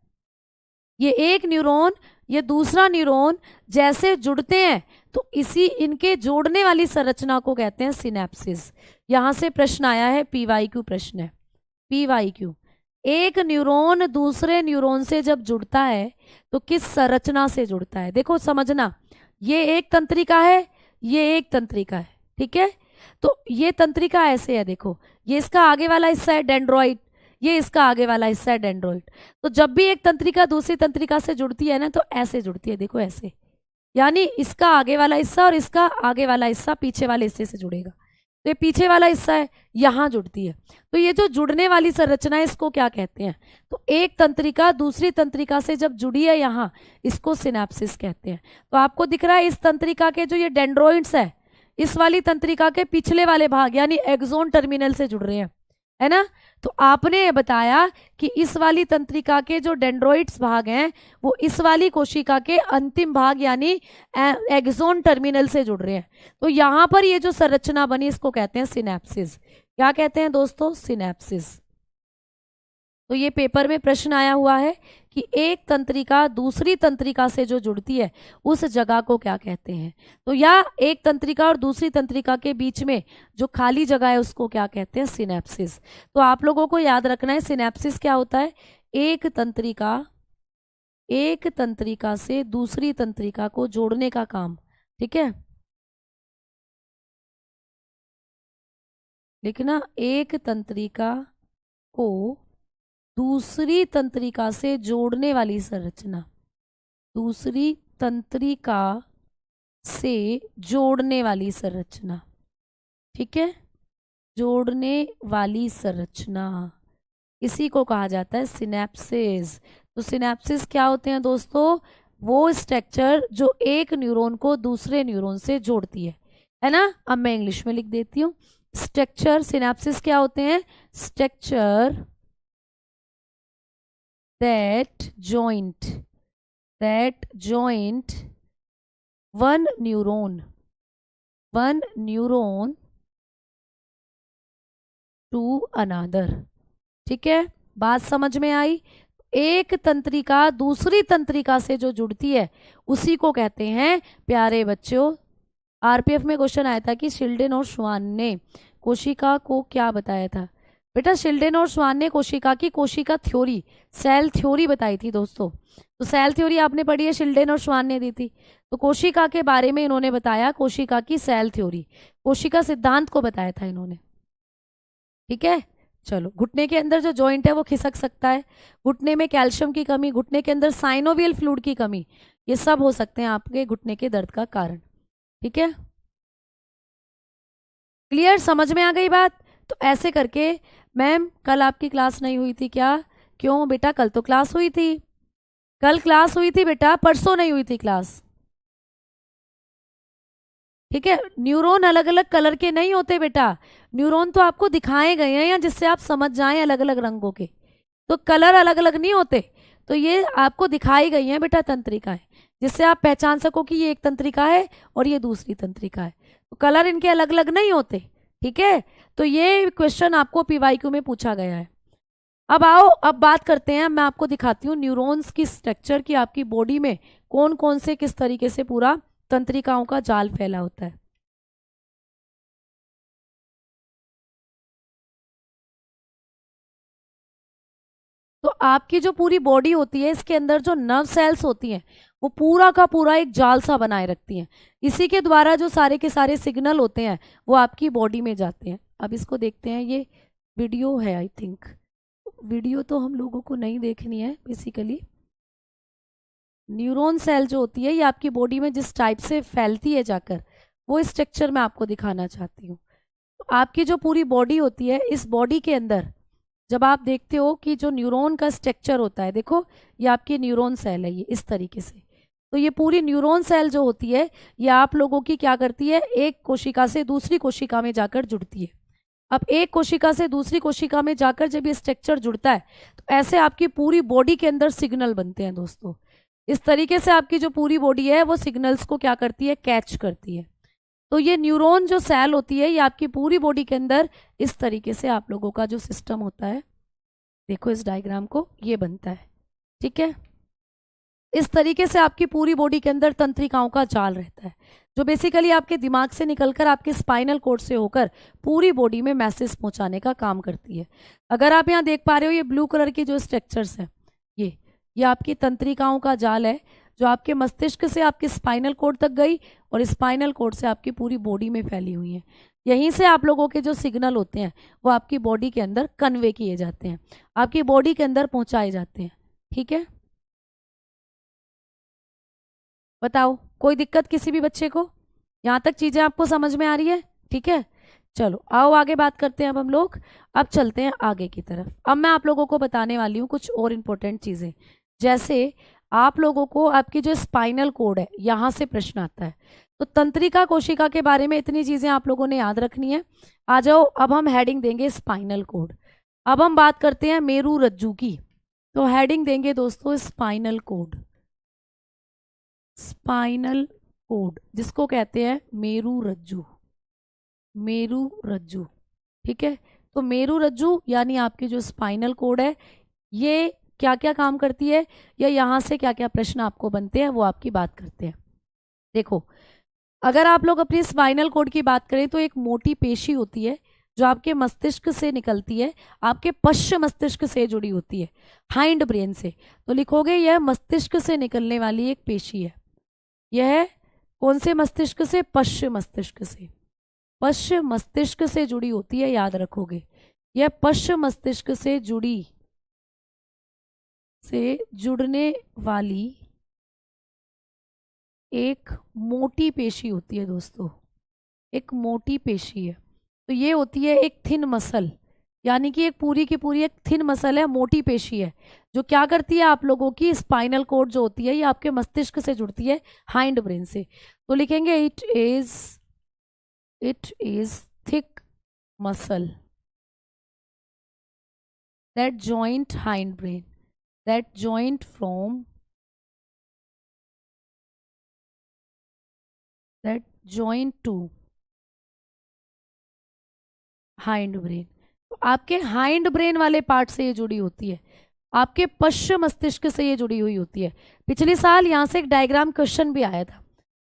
ये एक न्यूरॉन, ये दूसरा न्यूरॉन जैसे जुड़ते हैं, तो इसी इनके जोड़ने वाली संरचना को कहते हैं सिनेप्सिस। यहां से प्रश्न आया है, PYQ प्रश्न है, PYQ। एक न्यूरॉन दूसरे न्यूरॉन से जब जुड़ता है तो किस संरचना से जुड़ता है? देखो समझना, ये एक तंत्रिका है, ये एक तंत्रिका है, ठीक है। तो ये तंत्रिका ऐसे है, देखो, ये इसका आगे वाला हिस्सा है डेंड्रॉइड, ये इसका आगे वाला हिस्सा है डेंड्रॉइड। तो जब भी एक तंत्रिका दूसरी तंत्रिका से जुड़ती है ना, तो ऐसे जुड़ती है, देखो ऐसे। यानी इसका आगे वाला हिस्सा और इसका आगे वाला हिस्सा पीछे वाले हिस्से से जुड़ेगा। तो ये पीछे वाला हिस्सा है, यहाँ जुड़ती है। तो ये जो जुड़ने वाली संरचना है इसको क्या कहते हैं? तो एक तंत्रिका दूसरी तंत्रिका से जब जुड़ी है यहाँ, इसको सिनेप्सिस कहते हैं। तो आपको दिख रहा है इस तंत्रिका के जो ये डेंड्रॉइड्स है, इस वाली तंत्रिका के पिछले वाले भाग यानी एक्सोन टर्मिनल से जुड़ रहे हैं, है ना। तो आपने बताया कि इस वाली तंत्रिका के जो डेंड्रोइड्स भाग हैं वो इस वाली कोशिका के अंतिम भाग यानी एक्सोन टर्मिनल से जुड़ रहे हैं। तो यहां पर ये जो संरचना बनी इसको कहते हैं सिनेप्सिस। क्या कहते हैं दोस्तों? सिनेप्सिस। तो ये पेपर में प्रश्न आया हुआ है कि एक तंत्रिका दूसरी तंत्रिका से जो जुड़ती है उस जगह को क्या कहते हैं। तो या एक तंत्रिका और दूसरी तंत्रिका के बीच में जो खाली जगह है उसको क्या कहते हैं? सिनेप्सिस। तो आप लोगों को याद रखना है सिनेप्सिस क्या होता है। एक तंत्रिका से दूसरी तंत्रिका को जोड़ने का काम। ठीक है, लिखना, एक तंत्रिका को दूसरी तंत्रिका से जोड़ने वाली संरचना। दूसरी तंत्रिका से जोड़ने वाली संरचना। ठीक है, जोड़ने वाली संरचना, इसी को कहा जाता है सिनेप्सिस। तो सिनेप्सिस क्या होते हैं दोस्तों? वो स्ट्रक्चर जो एक न्यूरॉन को दूसरे न्यूरॉन से जोड़ती है ना। अब मैं इंग्लिश में लिख देती हूँ। स्ट्रक्चर, सिनेप्सिस क्या होते हैं? Structure that joint one neuron to another। ठीक है, बात समझ में आई? एक तंत्रिका दूसरी तंत्रिका से जो जुड़ती है उसी को कहते हैं प्यारे बच्चों। आरपीएफ में क्वेश्चन आया था कि शिल्डेन और श्वान ने कोशिका को क्या बताया था। बेटा शिल्डेन और श्वान ने कोशिका की कोशिका थ्योरी, सेल थ्योरी बताई थी दोस्तों। तो सेल थ्योरी आपने पढ़ी है, शिल्डेन और श्वान ने दी थी। तो कोशिका के बारे में इन्होंने बताया कोशिका की सेल थ्योरी, कोशिका सिद्धांत को बताया था इन्होंने। ठीक है, चलो। घुटने के अंदर जो जॉइंट है वो खिसक सकता है, घुटने में कैल्शियम की कमी, घुटने के अंदर साइनोवियल फ्लूइड की कमी, ये सब हो सकते हैं आपके घुटने के दर्द का कारण। ठीक है, क्लियर? समझ में आ गई बात? तो ऐसे करके, मैम कल आपकी क्लास नहीं हुई थी क्या? क्यों बेटा, कल तो क्लास हुई थी। कल क्लास हुई थी बेटा, परसों नहीं हुई थी क्लास। ठीक है, न्यूरॉन अलग अलग कलर के नहीं होते बेटा, न्यूरॉन तो आपको दिखाए गए हैं या जिससे आप समझ जाएं अलग अलग रंगों के, तो कलर अलग अलग नहीं होते। तो ये आपको दिखाई गई हैं बेटा तंत्रिकाएं, जिससे आप पहचान सको कि ये एक तंत्रिका है और ये दूसरी तंत्रिका है। तो कलर इनके अलग अलग नहीं होते। ठीक है, तो ये क्वेश्चन आपको पीवाईक्यू में पूछा गया है। अब आओ, अब बात करते हैं, मैं आपको दिखाती हूँ न्यूरॉन्स की स्ट्रक्चर की आपकी बॉडी में कौन कौन से किस तरीके से पूरा तंत्रिकाओं का जाल फैला होता है। तो आपकी जो पूरी बॉडी होती है इसके अंदर जो नर्व सेल्स होती हैं वो पूरा का पूरा एक जाल सा बनाए रखती हैं। इसी के द्वारा जो सारे के सारे सिग्नल होते हैं वो आपकी बॉडी में जाते हैं। अब इसको देखते हैं, ये वीडियो है आई थिंक, वीडियो तो हम लोगों को नहीं देखनी है। बेसिकली न्यूरॉन सेल जो होती है ये आपकी बॉडी में जिस टाइप से फैलती है जाकर, वो स्ट्रक्चर मैं आपको दिखाना चाहती हूँ। तो आपकी जो पूरी बॉडी होती है, इस बॉडी के अंदर जब आप देखते हो कि जो न्यूरॉन का स्ट्रक्चर होता है, देखो ये आपकी न्यूरॉन सेल है, ये इस तरीके से। तो ये पूरी न्यूरॉन सेल जो होती है ये आप लोगों की क्या करती है, एक कोशिका से दूसरी कोशिका में जाकर जुड़ती है। अब एक कोशिका से दूसरी कोशिका में जाकर जब ये स्ट्रक्चर जुड़ता है तो ऐसे आपकी पूरी बॉडी के अंदर सिग्नल बनते हैं दोस्तों। इस तरीके से आपकी जो पूरी बॉडी है वो सिग्नल्स को क्या करती है, कैच करती है। तो ये न्यूरॉन जो सेल होती है ये आपकी पूरी बॉडी के अंदर इस तरीके से आप लोगों का जो सिस्टम होता है, देखो इस डायग्राम को, ये बनता है। ठीक है, इस तरीके से आपकी पूरी बॉडी के अंदर तंत्रिकाओं का जाल रहता है, जो बेसिकली आपके दिमाग से निकलकर आपके स्पाइनल कोड से होकर पूरी बॉडी में मैसेज पहुंचाने का काम करती है। अगर आप यहाँ देख पा रहे हो, ये ब्लू कलर की जो स्ट्रक्चर्स हैं, ये आपकी तंत्रिकाओं का जाल है जो आपके मस्तिष्क से आपके स्पाइनल कोड तक गई और स्पाइनल कोड से आपकी पूरी बॉडी में फैली हुई है। यहीं से आप लोगों के जो सिग्नल होते हैं वो आपकी बॉडी के अंदर कन्वे किए जाते हैं, आपकी बॉडी के अंदर पहुंचाए जाते हैं। ठीक है, बताओ कोई दिक्कत किसी भी बच्चे को? यहाँ तक चीजें आपको समझ में आ रही है? ठीक है, चलो आओ आगे बात करते हैं। अब हम लोग अब चलते हैं आगे की तरफ। अब मैं आप लोगों को बताने वाली हूँ कुछ और इम्पोर्टेंट चीजें, जैसे आप लोगों को आपकी जो स्पाइनल कोड है यहाँ से प्रश्न आता है। तो तंत्रिका कोशिका के बारे में इतनी चीजें आप लोगों ने याद रखनी है। आ जाओ, अब हम हेडिंग देंगे स्पाइनल कोड। अब हम बात करते हैं मेरू रज्जू की। तो हेडिंग देंगे दोस्तों स्पाइनल कोड। स्पाइनल कोड जिसको कहते हैं मेरू रज्जू, मेरू रज्जू। ठीक है, तो मेरू रज्जू यानी आपकी जो स्पाइनल कोड है, ये क्या क्या काम करती है या यहाँ से क्या क्या प्रश्न आपको बनते हैं वो आपकी बात करते हैं। देखो, अगर आप लोग अपनी स्पाइनल कोड की बात करें तो एक मोटी पेशी होती है जो आपके मस्तिष्क से निकलती है, आपके पश्च मस्तिष्क से जुड़ी होती है, हाइंड ब्रेन से। तो लिखोगे यह मस्तिष्क से निकलने वाली एक पेशी है। यह कौन से मस्तिष्क से? पश्च मस्तिष्क से। पश्च मस्तिष्क से जुड़ी होती है, याद रखोगे। यह पश्च मस्तिष्क से जुड़ने वाली एक मोटी पेशी होती है दोस्तों, एक मोटी पेशी है। तो ये होती है एक थिन मसल, यानी कि एक पूरी की पूरी एक थिन मसल है, मोटी पेशी है, जो क्या करती है आप लोगों की स्पाइनल कोड जो होती है ये आपके मस्तिष्क से जुड़ती है, हाइंड ब्रेन से। तो लिखेंगे it is thick muscle that joint hind brain, that joint from that joint to hind brain. तो आपके हाइंड ब्रेन वाले पार्ट से ये जुड़ी होती है, आपके पश्च मस्तिष्क से ये जुड़ी हुई होती है। पिछले साल यहाँ से एक डायग्राम क्वेश्चन भी आया था।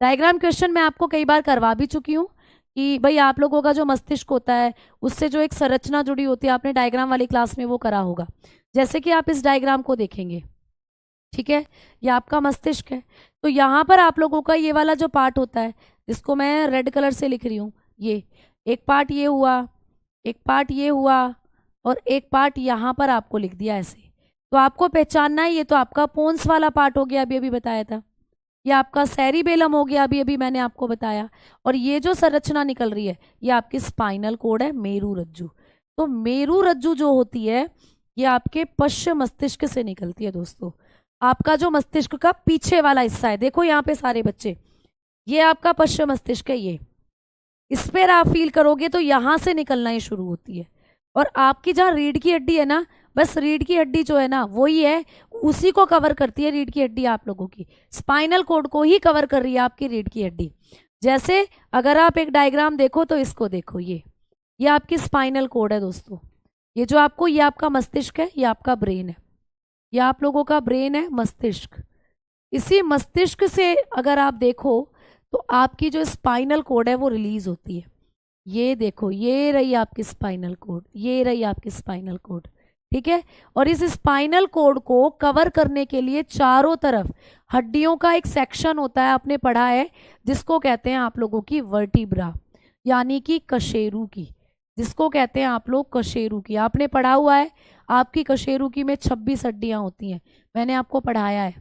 डायग्राम क्वेश्चन मैं आपको कई बार करवा भी चुकी हूँ कि भाई आप लोगों का जो मस्तिष्क होता है उससे जो एक संरचना जुड़ी होती है, आपने डायग्राम वाली क्लास में वो करा होगा। जैसे कि आप इस डायग्राम को देखेंगे, ठीक है, ये आपका मस्तिष्क है। तो यहाँ पर आप लोगों का ये वाला जो पार्ट होता है, जिसको मैं रेड कलर से लिख रही हूँ, ये एक पार्ट ये हुआ, एक पार्ट ये हुआ, और एक पार्ट यहाँ पर आपको लिख दिया ऐसे। तो आपको पहचानना है, ये तो आपका पोन्स वाला पार्ट हो गया, अभी अभी बताया था। ये आपका सेरिबेलम हो गया, अभी अभी मैंने आपको बताया। और ये जो संरचना निकल रही है ये आपकी स्पाइनल कोड है, मेरू रज्जू। तो मेरू रज्जू जो होती है ये आपके पश्च मस्तिष्क से निकलती है दोस्तों। आपका जो मस्तिष्क का पीछे वाला हिस्सा है, देखो यहाँ पे सारे बच्चे, ये आपका पश्च मस्तिष्क है, ये इस पर आप फील करोगे तो यहाँ से निकलना ही शुरू होती है। और आपकी जहाँ रीढ़ की हड्डी है ना, बस रीढ़ की हड्डी जो है ना वही है, उसी को कवर करती है रीढ़ की हड्डी, आप लोगों की स्पाइनल कोड को ही कवर कर रही है आपकी रीढ़ की हड्डी। जैसे अगर आप एक डायग्राम देखो तो इसको देखो, ये आपकी स्पाइनल कोड है दोस्तों। ये जो आपको, ये आपका मस्तिष्क है, ये आपका ब्रेन है, ये आप लोगों का ब्रेन है, मस्तिष्क। इसी मस्तिष्क से अगर आप देखो तो आपकी जो स्पाइनल कोड है वो रिलीज होती है। ये देखो, ये रही आपकी स्पाइनल कोड, ये रही आपकी स्पाइनल कोड, ठीक है। और इस स्पाइनल कोड को कवर करने के लिए चारों तरफ हड्डियों का एक सेक्शन होता है, आपने पढ़ा है, जिसको कहते हैं आप लोगों की वर्टिब्रा, यानी कि कशेरू की, जिसको कहते हैं आप लोग कशेरू की। आपने पढ़ा हुआ है, आपकी कशेरू की में 26 हड्डियां होती हैं, मैंने आपको पढ़ाया है,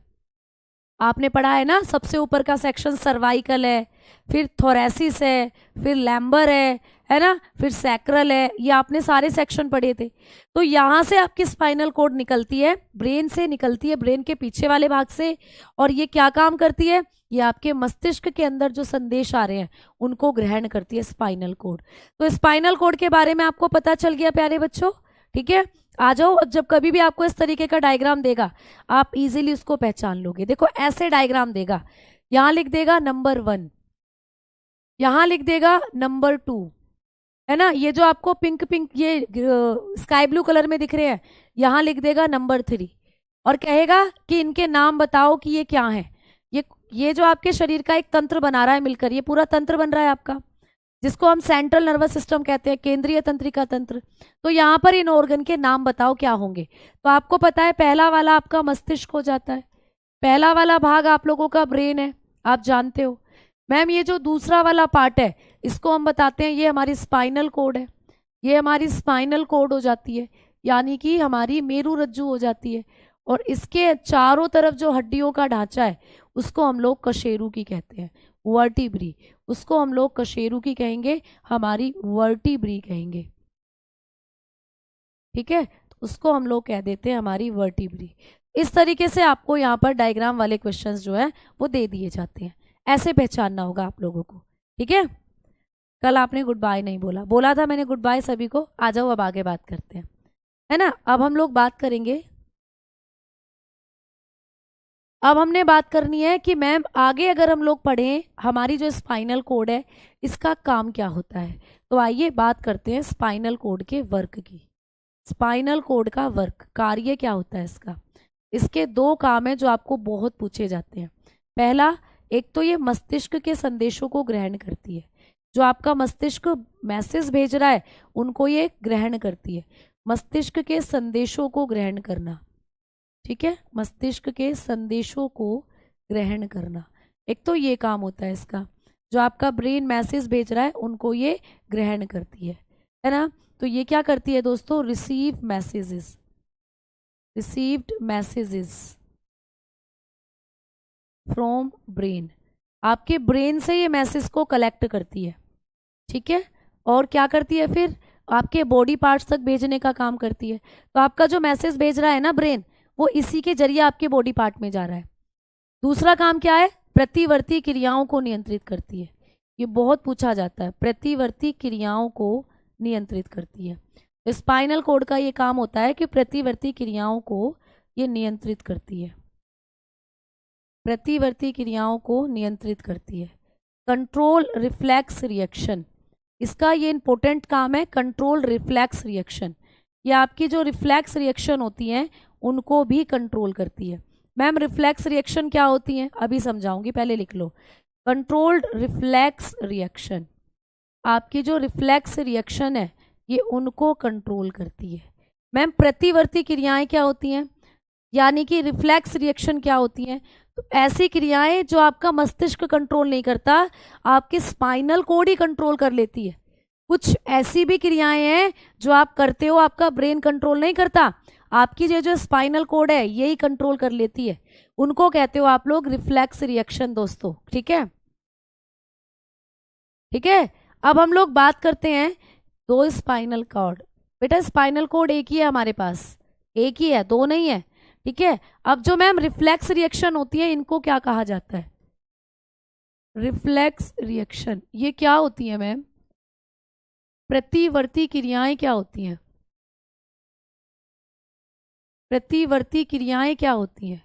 आपने पढ़ा है ना। सबसे ऊपर का सेक्शन सर्वाइकल है, फिर थोरेसिस है, फिर लैम्बर है ना, फिर सैक्रल है, ये आपने सारे सेक्शन पढ़े थे। तो यहाँ से आपकी स्पाइनल कोड निकलती है, ब्रेन से निकलती है, ब्रेन के पीछे वाले भाग से। और ये क्या काम करती है? ये आपके मस्तिष्क के अंदर जो संदेश आ रहे हैं उनको ग्रहण करती है स्पाइनल कोड। तो स्पाइनल कोड के बारे में आपको पता चल गया प्यारे बच्चों, ठीक है। आ जाओ, अब जब कभी भी आपको इस तरीके का डायग्राम देगा आप इजीली उसको पहचान लोगे। देखो ऐसे डायग्राम देगा, यहाँ लिख देगा नंबर 1, यहाँ लिख देगा नंबर 2, है ना। ये जो आपको पिंक पिंक ये स्काई ब्लू कलर में दिख रहे हैं, यहाँ लिख देगा नंबर 3, और कहेगा कि इनके नाम बताओ कि ये क्या है। ये जो आपके शरीर का एक तंत्र बना रहा है मिलकर, ये पूरा तंत्र बन रहा है आपका, जिसको हम सेंट्रल नर्वस सिस्टम कहते हैं, केंद्रीय तंत्रिका तंत्र। तो यहाँ पर इन ऑर्गन के नाम बताओ क्या होंगे। तो आपको पता है पहला वाला आपका मस्तिष्क हो जाता है, पहला वाला भाग आप लोगों का ब्रेन है, आप जानते हो। मैम ये जो दूसरा वाला पार्ट है इसको हम बताते हैं ये हमारी स्पाइनल कोड है, ये हमारी स्पाइनल कोड हो जाती है, यानी कि हमारी मेरू रज्जू हो जाती है। और इसके चारों तरफ जो हड्डियों का ढांचा है उसको हम लोग कशेरू की कहते हैं, वर्टिब्री, उसको हम लोग कशेरू की कहेंगे, हमारी वर्टिब्री कहेंगे, ठीक है। तो उसको हम लोग कह देते हैं हमारी वर्टिब्री। इस तरीके से आपको यहाँ पर डायग्राम वाले क्वेश्चंस जो है वो दे दिए जाते हैं, ऐसे पहचानना होगा आप लोगों को, ठीक है। कल आपने गुड बाय नहीं बोला, बोला था मैंने गुड बाय सभी को। आ जाओ अब आगे बात करते हैं। है ना। अब हम लोग बात करेंगे, अब हमने बात करनी है कि मैम आगे अगर हम लोग पढ़ें हमारी जो स्पाइनल कोड है इसका काम क्या होता है। तो आइए बात करते हैं स्पाइनल कोड के वर्क की। स्पाइनल कोड का वर्क, कार्य क्या होता है इसका। इसके दो काम है जो आपको बहुत पूछे जाते हैं। पहला, एक तो ये मस्तिष्क के संदेशों को ग्रहण करती है, जो आपका मस्तिष्क मैसेज भेज रहा है उनको ये ग्रहण करती है। मस्तिष्क के संदेशों को ग्रहण करना, ठीक है, मस्तिष्क के संदेशों को ग्रहण करना, एक तो ये काम होता है इसका। जो आपका ब्रेन मैसेज भेज रहा है उनको ये ग्रहण करती है ना। तो ये क्या करती है दोस्तों, receive messages, received messages from brain, आपके ब्रेन से ये मैसेज को कलेक्ट करती है, ठीक है। और क्या करती है फिर, आपके बॉडी पार्ट्स तक भेजने का काम करती है। तो आपका जो मैसेज भेज रहा है ना ब्रेन, वो इसी के जरिए आपके बॉडी पार्ट में जा रहा है। दूसरा काम क्या है, प्रतिवर्ती क्रियाओं को नियंत्रित करती है। ये बहुत पूछा जाता है, प्रतिवर्ती क्रियाओं को नियंत्रित करती है। स्पाइनल कोड का ये काम होता है कि प्रतिवर्ती क्रियाओं को ये नियंत्रित करती है, प्रतिवर्ती क्रियाओं को नियंत्रित करती है। कंट्रोल रिफ्लेक्स रिएक्शन, इसका ये इंपॉर्टेंट काम है, कंट्रोल रिफ्लेक्स रिएक्शन। ये आपकी जो रिफ्लेक्स रिएक्शन होती हैं उनको भी कंट्रोल करती है। मैम रिफ्लेक्स रिएक्शन क्या होती हैं अभी समझाऊंगी, पहले लिख लो। कंट्रोल्ड रिफ्लेक्स रिएक्शन, आपकी जो रिफ्लेक्स रिएक्शन है ये उनको कंट्रोल करती है। मैम प्रतिवर्ती क्रियाएं क्या होती हैं, यानी कि रिफ्लेक्स रिएक्शन क्या होती हैं, तो ऐसी क्रियाएं जो आपका मस्तिष्क कंट्रोल नहीं करता, आपके स्पाइनल कोड ही कंट्रोल कर लेती है। कुछ ऐसी भी क्रियाएं हैं जो आप करते हो आपका ब्रेन कंट्रोल नहीं करता, आपकी ये जो स्पाइनल कोड है यही कंट्रोल कर लेती है, उनको कहते हो आप लोग रिफ्लेक्स रिएक्शन दोस्तों, ठीक है। ठीक है, अब हम लोग बात करते हैं दो स्पाइनल कॉर्ड। बेटा स्पाइनल कोड एक ही है हमारे पास, एक ही है, दो नहीं है, ठीक है। अब जो मैम रिफ्लेक्स रिएक्शन होती है इनको क्या कहा जाता है, रिफ्लेक्स रिएक्शन, ये क्या होती है मैम, प्रतिवर्ती क्रियाएं क्या होती हैं, प्रतिवर्ती क्रियाएं क्या होती हैं।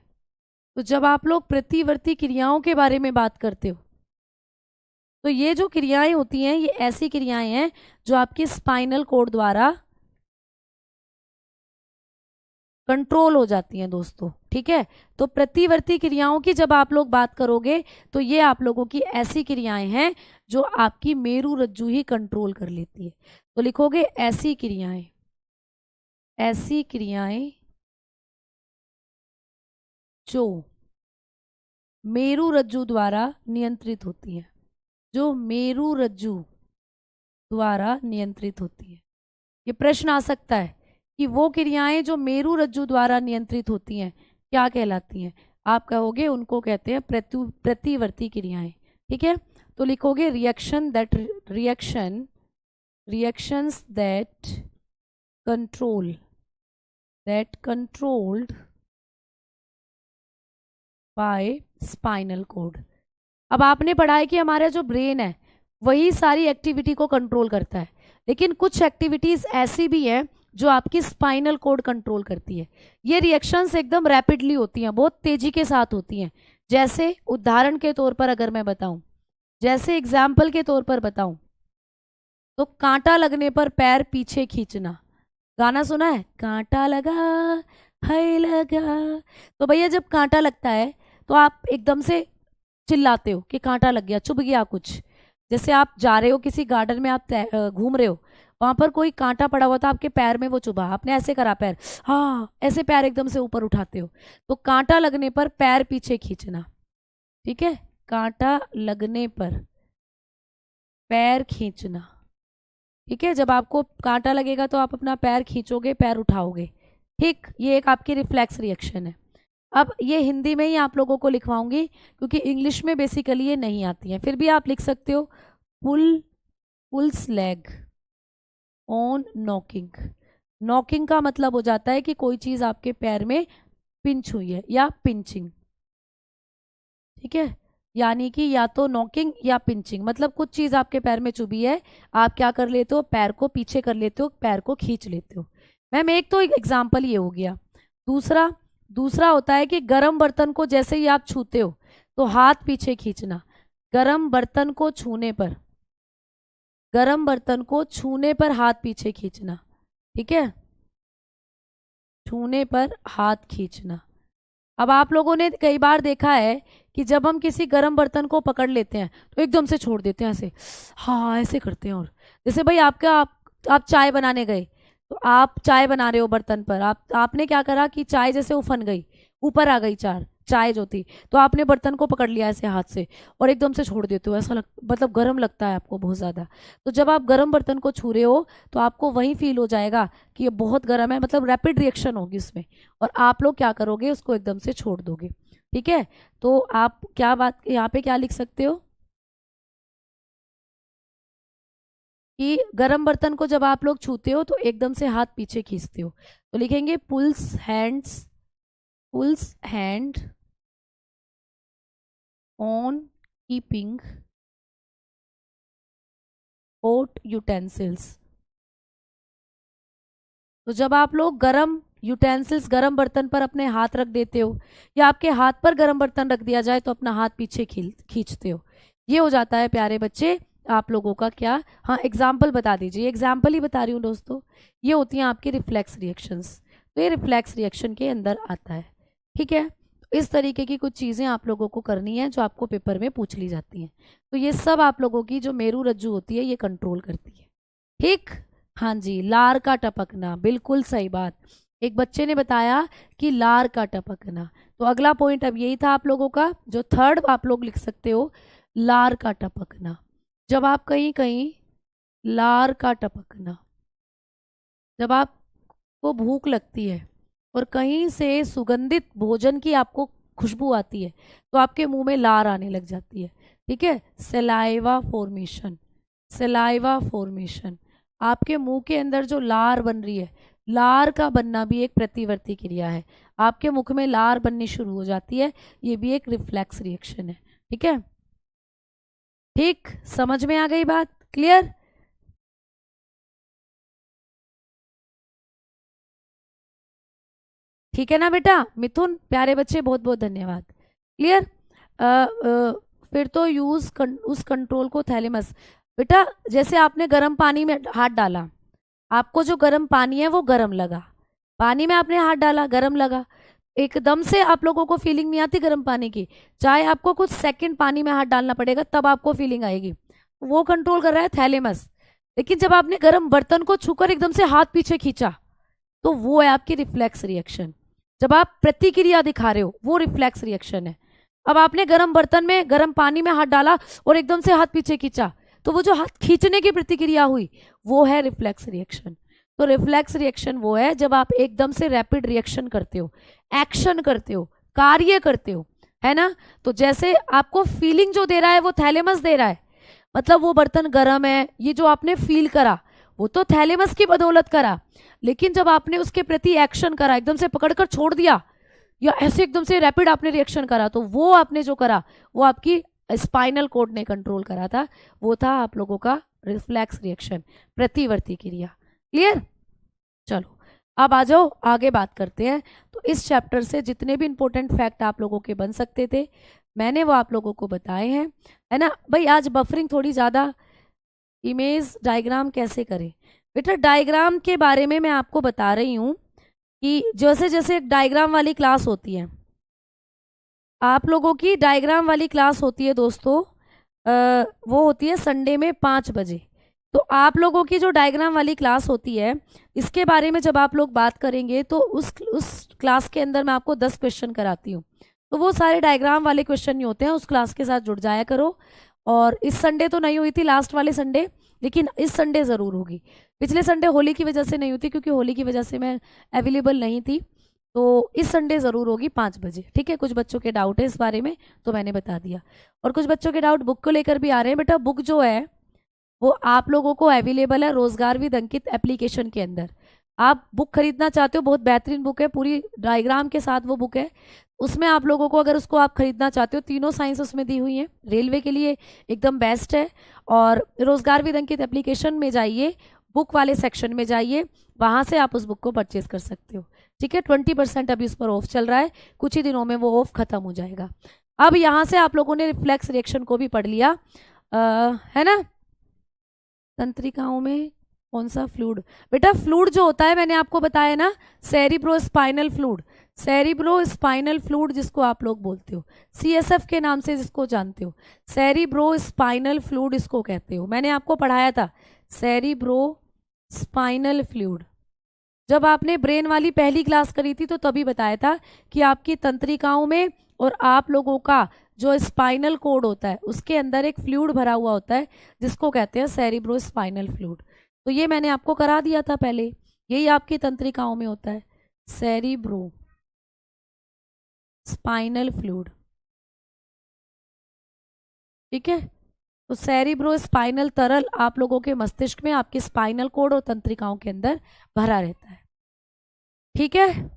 तो जब आप लोग प्रतिवर्ती क्रियाओं के बारे में बात करते हो तो ये जो क्रियाएं होती हैं ये ऐसी क्रियाएं हैं जो आपकी स्पाइनल कोड द्वारा कंट्रोल हो जाती हैं दोस्तों, ठीक है। तो प्रतिवर्ती क्रियाओं की जब आप लोग बात करोगे तो ये आप लोगों की ऐसी क्रियाएं हैं जो आपकी मेरु रज्जु ही कंट्रोल कर लेती है। तो लिखोगे ऐसी क्रियाएं, ऐसी क्रियाएं जो मेरु रज्जु द्वारा नियंत्रित होती है, जो मेरु रज्जु द्वारा नियंत्रित होती है। ये प्रश्न आ सकता है कि वो क्रियाएं जो मेरु रज्जु द्वारा नियंत्रित होती हैं क्या कहलाती हैं, आप कहोगे उनको कहते हैं प्रतिवर्ती क्रियाएं, ठीक है। तो लिखोगे reaction that, reactions that control, that controlled by spinal cord. अब आपने पढ़ा है कि हमारा जो ब्रेन है वही सारी एक्टिविटी को कंट्रोल करता है, लेकिन कुछ एक्टिविटीज ऐसी भी हैं जो आपकी स्पाइनल कोड कंट्रोल करती है। ये रिएक्शंस एकदम रैपिडली होती हैं, बहुत तेजी के साथ होती हैं। जैसे उदाहरण के तौर पर अगर मैं बताऊं, जैसे एग्जाम्पल के तौर पर बताऊं तो कांटा लगने पर पैर पीछे खींचना, गाना सुना है, कांटा लगा है लगा। तो भैया जब कांटा लगता है तो आप एकदम से चिल्लाते हो कि कांटा लग गया, चुभ गया कुछ। जैसे आप जा रहे हो किसी गार्डन में, आप घूम रहे हो, वहां पर कोई कांटा पड़ा हुआ था आपके पैर में, वो चुभा, आपने ऐसे करा पैर, हाँ ऐसे पैर एकदम से ऊपर उठाते हो। तो कांटा लगने पर पैर पीछे खींचना, ठीक है, कांटा लगने पर पैर खींचना, ठीक है। जब आपको कांटा लगेगा तो आप अपना पैर खींचोगे, पैर उठाओगे, ठीक। ये एक आपकी रिफ्लेक्स रिएक्शन है। अब ये हिंदी में ही आप लोगों को लिखवाऊंगी क्योंकि इंग्लिश में बेसिकली ये नहीं आती है, फिर भी आप लिख सकते हो, pull pulls leg on knocking. Knocking का मतलब हो जाता है कि कोई चीज आपके पैर में पिंच हुई है या पिंचिंग, ठीक है। यानी कि या तो नॉकिंग या पिंचिंग, मतलब कुछ चीज आपके पैर में चुभी है, आप क्या कर लेते हो, पैर को पीछे कर लेते हो, पैर को खींच लेते हो। मैम एक तो एग्जाम्पल ये हो गया। दूसरा दूसरा होता है कि गर्म बर्तन को जैसे ही आप छूते हो तो हाथ पीछे खींचना। गर्म बर्तन को छूने पर, गर्म बर्तन को छूने पर हाथ पीछे खींचना, ठीक है, छूने पर हाथ खींचना। अब आप लोगों ने कई बार देखा है कि जब हम किसी गर्म बर्तन को पकड़ लेते हैं तो एकदम से छोड़ देते हैं ऐसे, हाँ ऐसे करते हैं। और जैसे भाई आप चाय बनाने गए, तो आप चाय बना रहे हो बर्तन पर, आपने क्या करा कि चाय जैसे उफन गई, ऊपर आ गई चाय जो थी, तो आपने बर्तन को पकड़ लिया ऐसे हाथ से और एकदम से छोड़ देते हो। ऐसा मतलब गर्म लगता है आपको बहुत ज़्यादा। तो जब आप गर्म बर्तन को छू रहे हो तो आपको वही फील हो जाएगा कि ये बहुत गर्म है, मतलब रैपिड रिएक्शन होगी उसमें, और आप लोग क्या करोगे, उसको एकदम से छोड़ दोगे। ठीक है, तो आप क्या बात यहाँ पे क्या लिख सकते हो कि गर्म बर्तन को जब आप लोग छूते हो तो एकदम से हाथ पीछे खींचते हो। तो लिखेंगे pulls hand on keeping hot utensils. तो जब आप लोग गरम यूटेंसिल्स, गरम बर्तन पर अपने हाथ रख देते हो, या आपके हाथ पर गरम बर्तन रख दिया जाए तो अपना हाथ पीछे खींचते हो। ये हो जाता है प्यारे बच्चे आप लोगों का क्या, हाँ एग्जाम्पल बता दीजिए। एग्जाम्पल ही बता रही हूँ दोस्तों। ये होती हैं आपकी रिफ्लेक्स रिएक्शंस, तो ये रिफ्लेक्स रिएक्शन के अंदर आता है। ठीक है, इस तरीके की कुछ चीज़ें आप लोगों को करनी है जो आपको पेपर में पूछ ली जाती हैं। तो ये सब आप लोगों की जो मेरू रज्जू होती है ये कंट्रोल करती है। ठीक, हाँ जी, लार का टपकना, बिल्कुल सही बात। एक बच्चे ने बताया कि लार का टपकना, तो अगला पॉइंट अब यही था आप लोगों का, जो थर्ड आप लोग लिख सकते हो, लार का टपकना। जब आप कहीं कहीं लार का टपकना, जब आपको भूख लगती है और कहीं से सुगंधित भोजन की आपको खुशबू आती है तो आपके मुंह में लार आने लग जाती है। ठीक है, सेलाइवा फॉर्मेशन, सेलाइवा फॉर्मेशन, आपके मुंह के अंदर जो लार बन रही है, लार का बनना भी एक प्रतिवर्ती क्रिया है। आपके मुख में लार बननी शुरू हो जाती है, ये भी एक रिफ्लेक्स रिएक्शन है। ठीक है, ठीक, समझ में आ गई बात, क्लियर? ठीक है ना बेटा? मिथुन प्यारे बच्चे बहुत बहुत धन्यवाद, क्लियर। फिर तो उस कंट्रोल को थैलेमस, बेटा जैसे आपने गर्म पानी में हाथ डाला, आपको जो गर्म पानी है वो गर्म लगा, पानी में आपने हाथ डाला गर्म लगा, एकदम से आप लोगों को फीलिंग नहीं आती गर्म पानी की, चाहे आपको कुछ सेकंड पानी में हाथ डालना पड़ेगा तब आपको फीलिंग आएगी। वो कंट्रोल कर रहा है थैलेमस। लेकिन जब आपने गर्म बर्तन को छूकर एकदम से हाथ पीछे खींचा तो वो है आपकी रिफ्लेक्स रिएक्शन। जब आप प्रतिक्रिया दिखा रहे हो वो रिफ्लेक्स रिएक्शन है। अब आपने गर्म बर्तन में गर्म पानी में हाथ डाला और एकदम से हाथ पीछे खींचा, तो वो जो हाथ खींचने की प्रतिक्रिया हुई वो है रिफ्लेक्स रिएक्शन। तो रिफ्लेक्स रिएक्शन वो है जब आप एकदम से रैपिड रिएक्शन करते हो, एक्शन करते हो, कार्य करते हो, है ना। तो जैसे आपको फीलिंग जो दे रहा है वो थैलेमस दे रहा है, मतलब वो बर्तन गर्म है, ये जो आपने फील करा वो तो थैलेमस की बदौलत करा। लेकिन जब आपने उसके प्रति एक्शन करा, एकदम से पकड़कर छोड़ दिया या ऐसे एकदम से रैपिड आपने रिएक्शन करा, तो वो आपने जो करा वो आपकी स्पाइनल कोड ने कंट्रोल करा था, वो था आप लोगों का रिफ्लेक्स रिएक्शन, प्रतिवर्ती क्रिया। क्लियर? चलो अब आ जाओ आगे बात करते हैं। तो इस चैप्टर से जितने भी इंपॉर्टेंट फैक्ट आप लोगों के बन सकते थे मैंने वो आप लोगों को बताए हैं, है ना भाई। आज बफरिंग थोड़ी ज़्यादा, इमेज डायग्राम कैसे करें बेटा, डायग्राम के बारे में मैं आपको बता रही हूँ कि जैसे जैसे डायग्राम वाली क्लास होती है, आप लोगों की डायग्राम वाली क्लास होती है दोस्तों, वो होती है संडे में 5 बजे। तो आप लोगों की जो डायग्राम वाली क्लास होती है इसके बारे में जब आप लोग बात करेंगे तो उस क्लास के अंदर मैं आपको 10 क्वेश्चन कराती हूँ। तो वो सारे डायग्राम वाले क्वेश्चन नहीं होते हैं, उस क्लास के साथ जुड़ जाया करो। और इस संडे तो नहीं हुई थी, लास्ट वाले संडे, लेकिन इस संडे ज़रूर होगी। पिछले संडे होली की वजह से नहीं हुई थी क्योंकि होली की वजह से मैं अवेलेबल नहीं थी, तो इस संडे ज़रूर होगी 5 बजे। ठीक है, कुछ बच्चों के डाउट है इस बारे में तो मैंने बता दिया, और कुछ बच्चों के डाउट बुक को लेकर भी आ रहे हैं। बेटा बुक जो है वो आप लोगों को अवेलेबल है रोजगार विद अंकित एप्लीकेशन के अंदर। आप बुक खरीदना चाहते हो, बहुत बेहतरीन बुक है, पूरी डायग्राम के साथ वो बुक है। उसमें आप लोगों को अगर उसको आप खरीदना चाहते हो, तीनों साइंस उसमें दी हुई हैं, रेलवे के लिए एकदम बेस्ट है। और रोजगार विद अंकित एप्लीकेशन में जाइए, बुक वाले सेक्शन में जाइए, वहाँ से आप उस बुक को परचेज कर सकते हो। ठीक है, 20% अभी उस पर ऑफ चल रहा है, कुछ ही दिनों में वो ऑफ खत्म हो जाएगा। अब यहाँ से आप लोगों ने रिफ्लेक्स रिएक्शन को भी पढ़ लिया, है ना। तंत्रिकाओं में कौन सा फ्लूइड, बेटा फ्लूइड जो होता है मैंने आपको बताया ना, cerebro spinal fluid, cerebro spinal fluid जिसको आप लोग बोलते हो, सीएसएफ के नाम से जिसको जानते हो, सेरिब्रो स्पाइनल फ्लूइड इसको कहते हो। मैंने आपको पढ़ाया था सेरिब्रो स्पाइनल फ्लूइड, जब आपने ब्रेन वाली पहली क्लास करी थी तो तभी बताया था कि आपकी तंत्रिकाओं में और आप लोगों का जो स्पाइनल कोड होता है उसके अंदर एक फ्लूइड भरा हुआ होता है जिसको कहते हैं सेरिब्रो स्पाइनल फ्लूइड। तो ये मैंने आपको करा दिया था पहले, यही आपकी तंत्रिकाओं में होता है, सेरिब्रो स्पाइनल फ्लूइड। ठीक है, तो सेरिब्रो स्पाइनल तरल आप लोगों के मस्तिष्क में आपके स्पाइनल कोड और तंत्रिकाओं के अंदर भरा रहता है। ठीक है,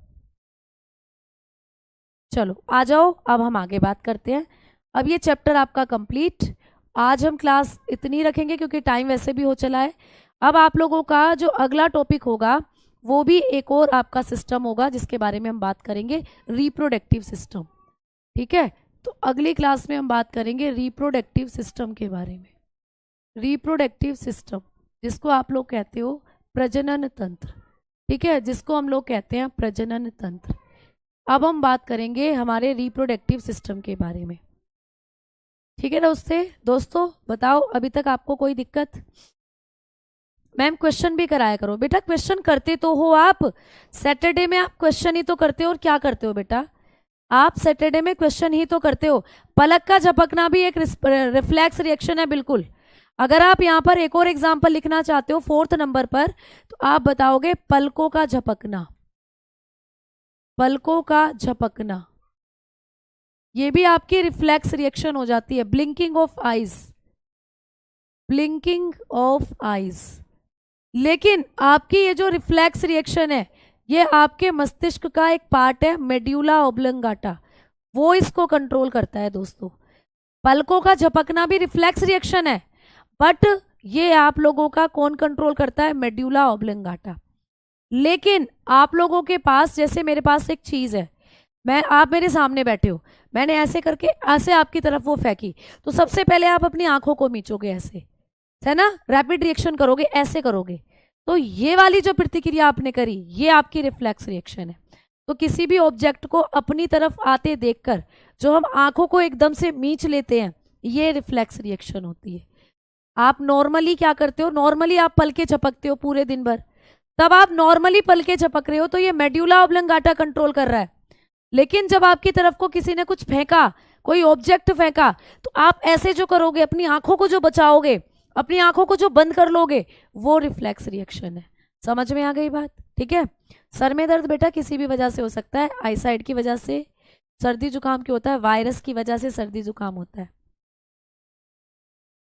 चलो आ जाओ, अब हम आगे बात करते हैं। अब ये चैप्टर आपका कंप्लीट, आज हम क्लास इतनी रखेंगे क्योंकि टाइम वैसे भी हो चला है। अब आप लोगों का जो अगला टॉपिक होगा वो भी एक और आपका सिस्टम होगा जिसके बारे में हम बात करेंगे, रिप्रोडक्टिव सिस्टम। ठीक है, तो अगली क्लास में हम बात करेंगे रिप्रोडक्टिव सिस्टम के बारे में। रिप्रोडक्टिव सिस्टम जिसको आप लोग कहते हो प्रजनन तंत्र। ठीक है, जिसको हम लोग कहते हैं प्रजनन तंत्र। अब हम बात करेंगे हमारे रिप्रोडक्टिव सिस्टम के बारे में। ठीक है दोस्तों बताओ, अभी तक आपको कोई दिक्कत? मैम क्वेश्चन भी कराया करो बेटा, क्वेश्चन करते तो हो आप, सैटरडे में आप क्वेश्चन ही तो करते हो। और क्या करते हो बेटा, आप सैटरडे में क्वेश्चन ही तो करते हो। पलक का झपकना भी एक रिफ्लेक्स रिएक्शन है, बिल्कुल। अगर आप यहाँ पर एक और एग्जाम्पल लिखना चाहते हो 4th नंबर पर, तो आप बताओगे पलकों का झपकना, पलकों का झपकना, ये भी आपकी रिफ्लेक्स रिएक्शन हो जाती है। Blinking of eyes, blinking of eyes. लेकिन आपकी ये जो रिफ्लेक्स रिएक्शन है ये आपके मस्तिष्क का एक पार्ट है, मेड्यूला ओब्लंगाटा, वो इसको कंट्रोल करता है दोस्तों। पलकों का झपकना भी रिफ्लेक्स रिएक्शन है, बट ये आप लोगों का कौन कंट्रोल करता है, मेड्यूला ओब्लंगाटा। लेकिन आप लोगों के पास, जैसे मेरे पास एक चीज है, आप मेरे सामने बैठे हो, मैंने ऐसे करके ऐसे आपकी तरफ वो फेंकी, तो सबसे पहले आप अपनी आंखों को मीचोगे ऐसे, है ना, रैपिड रिएक्शन करोगे, ऐसे करोगे। तो ये वाली जो प्रतिक्रिया आपने करी ये आपकी रिफ्लेक्स रिएक्शन है। तो किसी भी ऑब्जेक्ट को अपनी तरफ आते देखकर जो हम आंखों को एकदम से मीच लेते हैं, ये रिफ्लेक्स रिएक्शन होती है। आप नॉर्मली क्या करते हो, नॉर्मली आप पलके झपकते हो पूरे दिन भर, तब आप नॉर्मली पलके झपक रहे हो तो ये मेड्यूला ऑब्लंगाटा कंट्रोल कर रहा है। लेकिन जब आपकी तरफ को किसी ने कुछ फेंका, कोई ऑब्जेक्ट फेंका, तो आप ऐसे जो करोगे, अपनी आंखों को जो बचाओगे, अपनी आंखों को जो बंद कर लोगे, वो रिफ्लेक्स रिएक्शन है। समझ में आ गई बात? ठीक है, सर में दर्द बेटा किसी भी वजह से हो सकता है, आईसाइट की वजह से, सर्दी जुकाम की होता है, वायरस की वजह से सर्दी जुकाम होता है।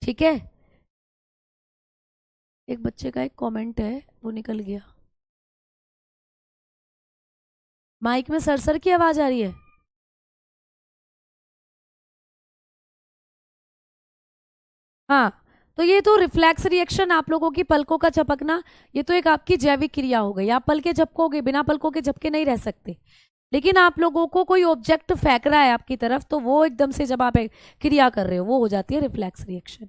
ठीक है, एक बच्चे का एक कमेंट है वो निकल गया, माइक में सरसर की आवाज आ रही है। हाँ, तो ये तो रिफ्लेक्स रिएक्शन, आप लोगों की पलकों का झपकना, ये तो एक आपकी जैविक क्रिया हो गई। आप पलके झपकोगे, बिना पलकों के झपके नहीं रह सकते। लेकिन आप लोगों को कोई ऑब्जेक्ट फेंक रहा है आपकी तरफ, तो वो एकदम से जब आप एक क्रिया कर रहे हो वो हो जाती है रिफ्लेक्स रिएक्शन।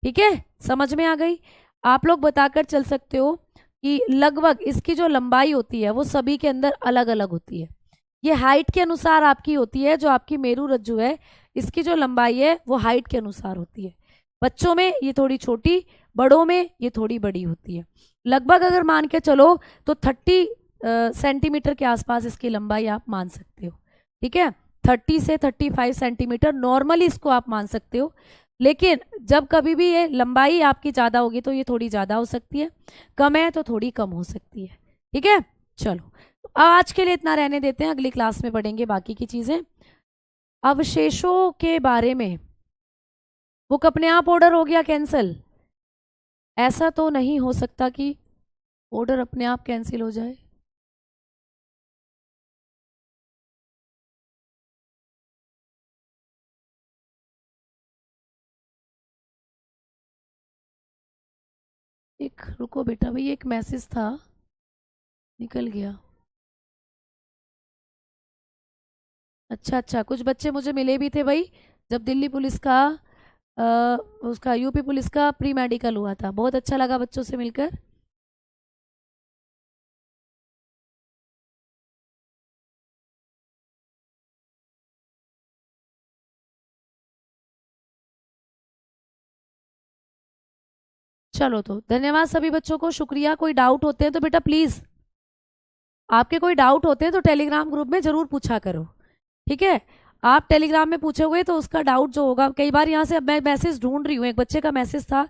ठीक है, समझ में आ गई? आप लोग बताकर चल सकते हो कि लगभग इसकी जो लंबाई होती है वो सभी के अंदर अलग अलग होती है। ये हाइट के अनुसार आपकी होती है, जो आपकी मेरू रज्जु है इसकी जो लंबाई है वो हाइट के अनुसार होती है। बच्चों में ये थोड़ी छोटी, बड़ों में ये थोड़ी बड़ी होती है। लगभग अगर मान के चलो तो 30 सेंटीमीटर के आसपास इसकी लंबाई आप मान सकते हो। ठीक है, 30 से 35 सेंटीमीटर नॉर्मली इसको आप मान सकते हो। लेकिन जब कभी भी ये लंबाई आपकी ज़्यादा होगी तो ये थोड़ी ज़्यादा हो सकती है, कम है तो थोड़ी कम हो सकती है। ठीक है, चलो आज के लिए इतना रहने देते हैं, अगली क्लास में पढ़ेंगे बाकी की चीज़ें। अवशेषों के बारे में, बुक अपने आप ऑर्डर हो गया कैंसिल? ऐसा तो नहीं हो सकता कि ऑर्डर अपने आप कैंसिल हो जाए। एक रुको बेटा, भाई एक मैसेज था। निकल गया। अच्छा अच्छा, कुछ बच्चे मुझे मिले भी थे भाई, जब दिल्ली पुलिस का उसका यूपी पुलिस का प्री मेडिकल हुआ था। बहुत अच्छा लगा बच्चों से मिलकर। चलो तो धन्यवाद सभी बच्चों को, शुक्रिया। कोई डाउट होते हैं तो बेटा प्लीज, आपके कोई डाउट होते हैं तो टेलीग्राम ग्रुप में जरूर पूछा करो, ठीक है। आप टेलीग्राम में पूछोगे तो उसका डाउट जो होगा, कई बार यहाँ से अब मैं मैसेज ढूंढ रही हूँ, एक बच्चे का मैसेज था,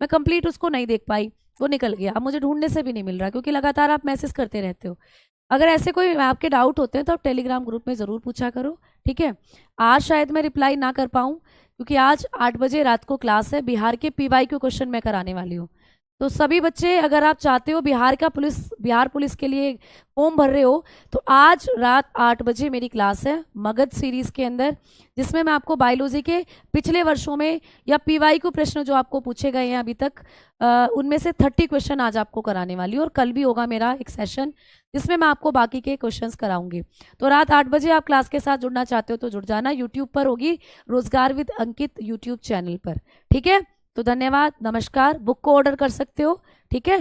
मैं कंप्लीट उसको नहीं देख पाई, वो निकल गया। अब मुझे ढूंढने से भी नहीं मिल रहा, क्योंकि लगातार आप मैसेज करते रहते हो। अगर ऐसे कोई आपके डाउट होते हैं तो आप टेलीग्राम ग्रुप में ज़रूर पूछा करो, ठीक है। आज शायद मैं रिप्लाई ना कर पाऊँ, क्योंकि आज 8 बजे रात को क्लास है, बिहार के PY क्यू क्वेश्चन मैं कराने वाली हूँ। तो सभी बच्चे, अगर आप चाहते हो बिहार पुलिस के लिए फॉर्म भर रहे हो, तो आज रात 8 बजे मेरी क्लास है मगध सीरीज के अंदर, जिसमें मैं आपको बायोलॉजी के पिछले वर्षों में या PY प्रश्न जो आपको पूछे गए हैं अभी तक, उनमें से 30 क्वेश्चन आज आपको कराने वाली हूँ। और कल भी होगा मेरा एक सेशन, जिसमें मैं आपको बाकी के क्वेश्चंस कराऊंगी। तो रात 8 बजे आप क्लास के साथ जुड़ना चाहते हो तो जुड़ जाना। यूट्यूब पर होगी, रोजगार विद अंकित यूट्यूब चैनल पर, ठीक है। तो धन्यवाद, नमस्कार। बुक को ऑर्डर कर सकते हो, ठीक है।